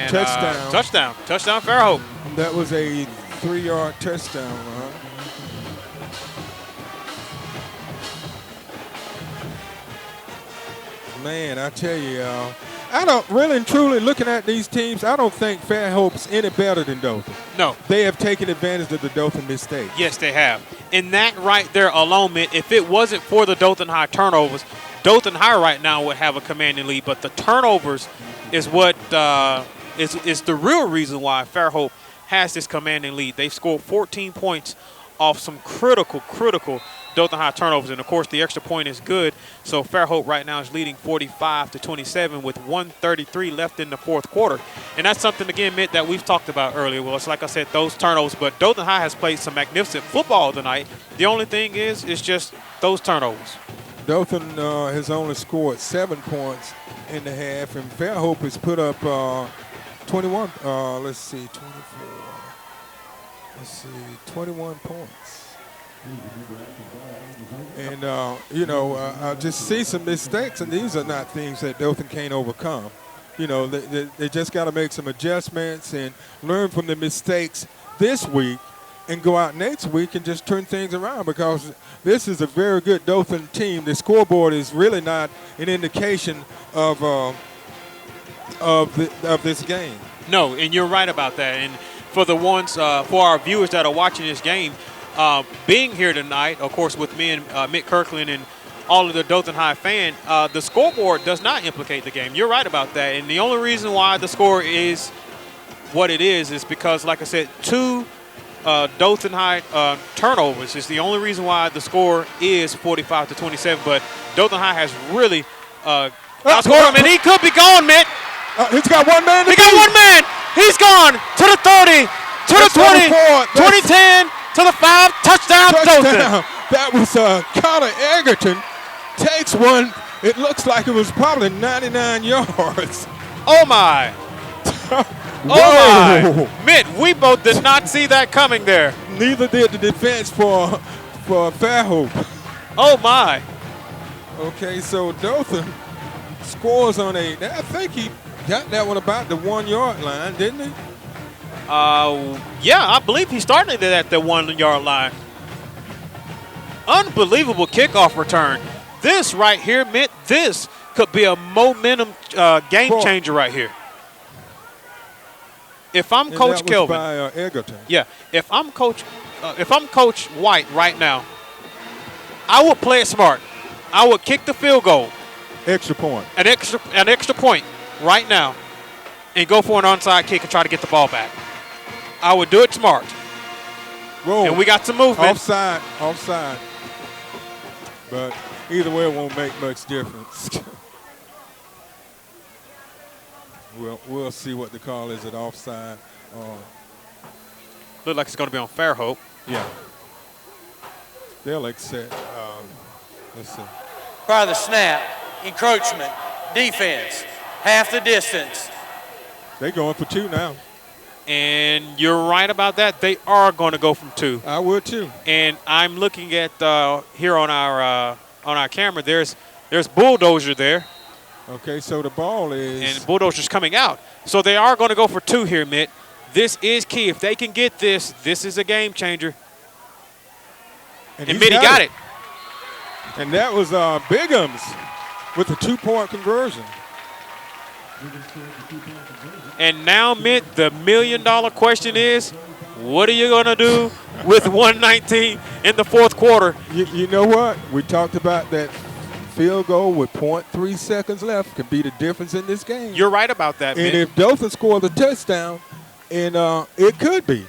touchdown. Touchdown Fairhope. That was a 3-yard touchdown. Man, I tell you, I don't really and truly looking at these teams, I don't think Fairhope's any better than Dothan. No. They have taken advantage of the Dothan mistake. Yes, they have. And that right there alone meant if it wasn't for the Dothan High turnovers, Dothan High right now would have a commanding lead. But the turnovers is what is the real reason why Fairhope has this commanding lead. They've scored 14 points off some critical Dothan High turnovers, and of course the extra point is good. So Fairhope right now is leading 45-27 with 1:33 left in the 4th quarter, and that's something again, Mitt, that we've talked about earlier. Well, it's like I said, those turnovers, but Dothan High has played some magnificent football tonight. The only thing is just those turnovers. Dothan has only scored 7 points in the half, and Fairhope has put up 21. 21 points. And, you know, I just see some mistakes, and these are not things that Dothan can't overcome. You know, they just got to make some adjustments and learn from the mistakes this week and go out next week and just turn things around, because this is a very good Dothan team. The scoreboard is really not an indication of this game. No, and you're right about that. And for the ones, for our viewers that are watching this game, being here tonight, of course, with me and Mick Kirkland and all of the Dothan High fan, the scoreboard does not implicate the game. You're right about that. And the only reason why the score is what it is because, like I said, 2 Dothan High turnovers is the only reason why the score is 45-27. But Dothan High has really outscored him, and he could be gone, Mitt. He's got one man. He got one man. He's gone to the 30, to the 20, 20-10, to the 5. Touchdown, Dothan. That was Connor Egerton. Takes one. It looks like it was probably 99 yards. Oh, my. Oh, my. Mitt, we both did not see that coming there. Neither did the defense for Fairhope. Oh, my. Okay, so Dothan scores on I think he got that one about the 1-yard line, didn't he? Yeah, I believe he started it at the 1-yard line. Unbelievable kickoff return. This right here, Mitt, this could be a momentum game changer right here. If I'm Coach Kelvin, by Egerton. Yeah, if I'm Coach White right now, I would play it smart. I would kick the field goal. Extra point. An extra point right now, and go for an onside kick and try to get the ball back. I would do it smart. Whoa. And we got some movement. Offside. But either way, it won't make much difference. We'll see what the call is at offside. Look like it's going to be on Fairhope. Yeah. They'll accept. Let's see. Prior to the snap, encroachment, defense, half the distance. They're going for 2 now. And you're right about that. They are going to go from 2. I would too. And I'm looking at here on our camera. There's Bulldozer there. Okay, so the ball is. And Bulldozer's coming out. So they are going to go for 2 here, Mitt. This is key. If they can get this is a game changer. And Mitty got it. And that was Biggums with the 2-point conversion. And now, Mitt, the $1 million question is, what are you going to do with 119 in the fourth quarter. You know what? We talked about that field goal with 0.3 seconds left could be the difference in this game. You're right about that, man. And if Dothan scored a touchdown, and it could be.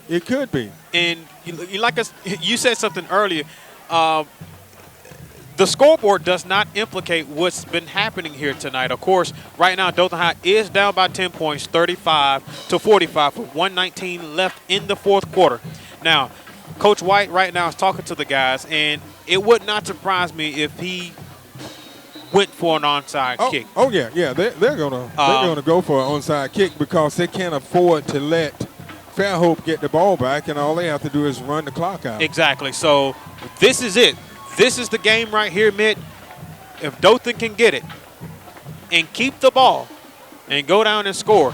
It could be. And you said something earlier. The scoreboard does not implicate what's been happening here tonight. Of course, right now, Dothan High is down by 10 points, 35-45, with 119 left in the fourth quarter. Now, Coach White right now is talking to the guys, and it would not surprise me if he went for an onside kick. Oh yeah. They're gonna go for an onside kick because they can't afford to let Fairhope get the ball back, and all they have to do is run the clock out. Exactly. So this is it. This is the game right here, Mitt. If Dothan can get it and keep the ball and go down and score,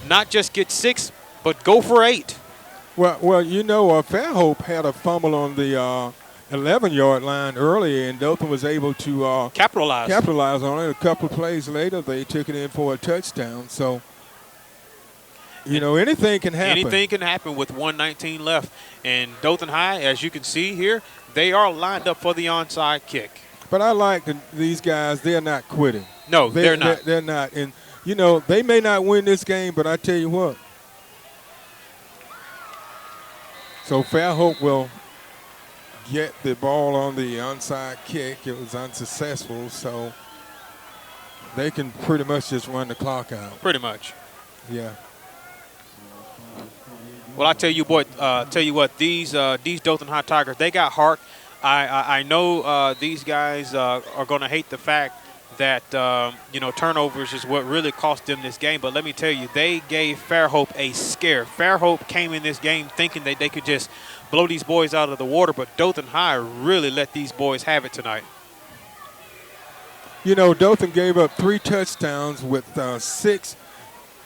not just get 6, but go for 8. Well, Fairhope had a fumble on the 11-yard line earlier, and Dothan was able to capitalize on it. A couple of plays later, they took it in for a touchdown. So, anything can happen. Anything can happen with 119 left. And Dothan High, as you can see here, they are lined up for the onside kick. But I like these guys. They're not quitting. No, they're not. They're not. And, they may not win this game, but I tell you what. So Fairhope will get the ball on the onside kick. It was unsuccessful, so they can pretty much just run the clock out. Pretty much. Yeah. Well, I tell you what, these Dothan High Tigers, they got heart. I know these guys are going to hate the fact that, turnovers is what really cost them this game. But let me tell you, they gave Fairhope a scare. Fairhope came in this game thinking that they could just blow these boys out of the water, but Dothan High really let these boys have it tonight. Dothan gave up 3 touchdowns with 6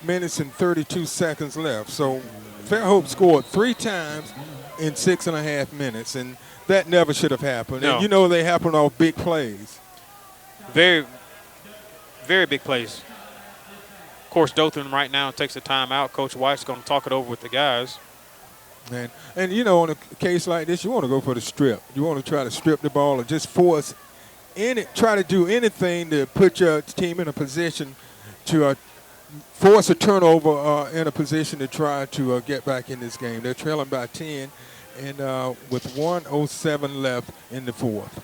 minutes and 32 seconds left. So Fairhope scored 3 times in 6.5 minutes, and that never should have happened. No. And they happen off big plays. Very, very big plays. Of course, Dothan right now takes a timeout. Coach White's going to talk it over with the guys. And on a case like this, you want to go for the strip. You want to try to strip the ball or just force try to do anything to put your team in a position to force a turnover in a position to try to get back in this game. They're trailing by 10 and with 1:07 left in the fourth.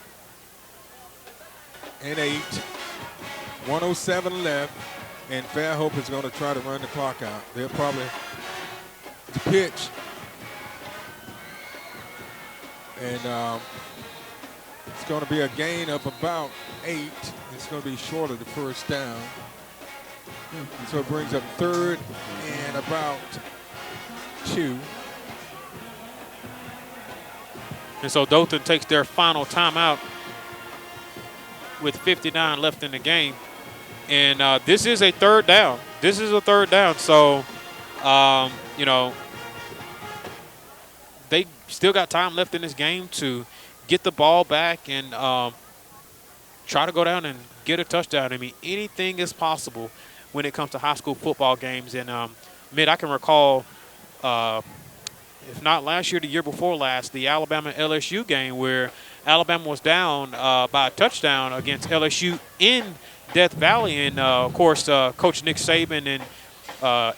And 8. 1:07 left, and Fairhope is going to try to run the clock out. They'll probably pitch. And it's going to be a gain of about 8. It's going to be short of the first down. So it brings up 3rd and about 2. And so Dothan takes their final timeout with 59 left in the game. And this is a 3rd down. This is a 3rd down. So, they still got time left in this game to get the ball back and try to go down and get a touchdown. I mean, anything is possible when it comes to high school football games. And, Mitt, I can recall, if not last year, the year before last, the Alabama-LSU game where Alabama was down by a touchdown against LSU in Death Valley. And, of course, Coach Nick Saban and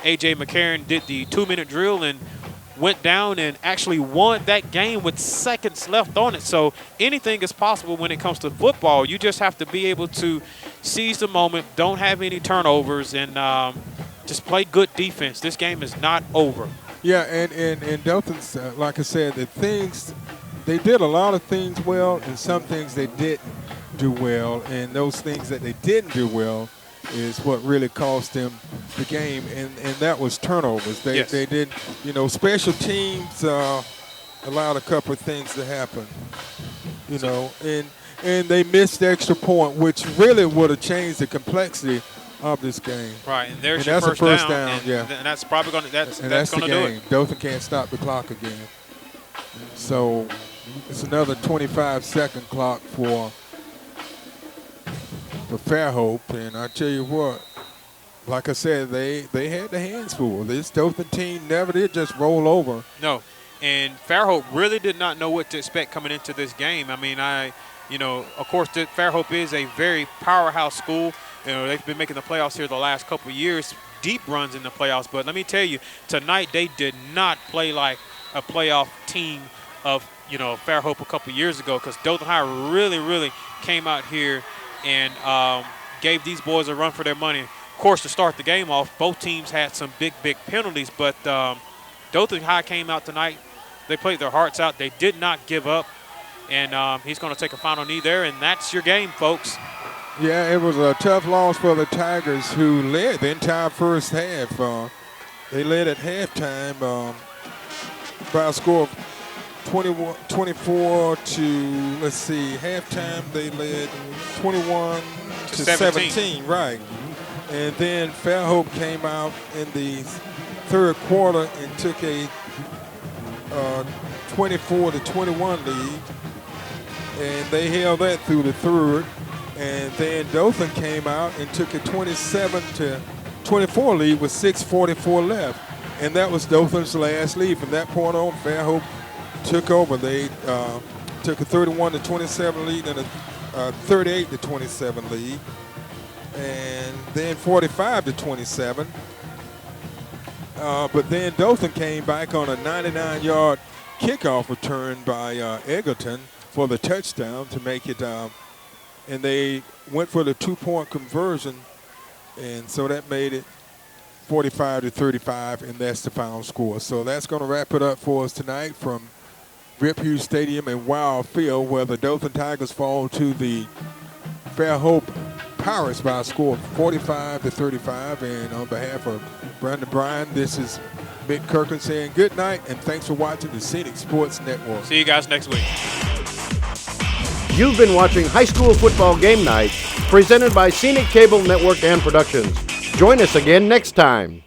A.J. McCarron did the 2-minute drill and went down and actually won that game with seconds left on it. So anything is possible when it comes to football. You just have to be able to seize the moment, don't have any turnovers, and just play good defense. This game is not over. Yeah, and Dothan's, like I said, they did a lot of things well and some things they didn't do well. And those things that they didn't do well is what really cost them the game, and that was turnovers. They did, special teams allowed a couple of things to happen, and they missed the extra point, which really would have changed the complexity of this game. Right, and there's your first down, and that's probably going to that's the going to do it. Dothan can't stop the clock again. So it's another 25-second clock for Fairhope, and I tell you what, like I said, they had the hands full. This Dothan team never did just roll over. No, And Fairhope really did not know what to expect coming into this game. I mean, of course, Fairhope is a very powerhouse school. They've been making the playoffs here the last couple of years, deep runs in the playoffs. But let me tell you, tonight they did not play like a playoff team of, Fairhope a couple of years ago, because Dothan High really, really came out here and gave these boys a run for their money. Of course, to start the game off, both teams had some big penalties, but Dothan High came out tonight. They played their hearts out. They did not give up, and he's going to take a final knee there, and that's your game, folks. Yeah, it was a tough loss for the Tigers, who led the entire first half. They led at halftime by a score of 24 to, let's see, halftime they led 21 to 17, right. And then Fairhope came out in the third quarter and took a 24 to 21 lead, and they held that through the third. And then Dothan came out and took a 27 to 24 lead with 6:44 left, and that was Dothan's last lead. From that point on, Fairhope took over. They took a 31 to 27 lead and a 38 to 27 lead, and then 45 to 27. But then Dothan came back on a 99-yard kickoff return by Egerton for the touchdown to make it. And they went for the 2-point conversion, and so that made it 45 to 35, and that's the final score. So that's going to wrap it up for us tonight from Rip Hughes Stadium and Wild Field, where the Dothan Tigers fall to the Fairhope Pirates by a score of 45 to 35. And on behalf of Brandon Bryan, this is Mick Kirkland saying good night, and thanks for watching the Scenic Sports Network. See you guys next week. You've been watching High School Football Game Night, presented by Scenic Cable Network and Productions. Join us again next time.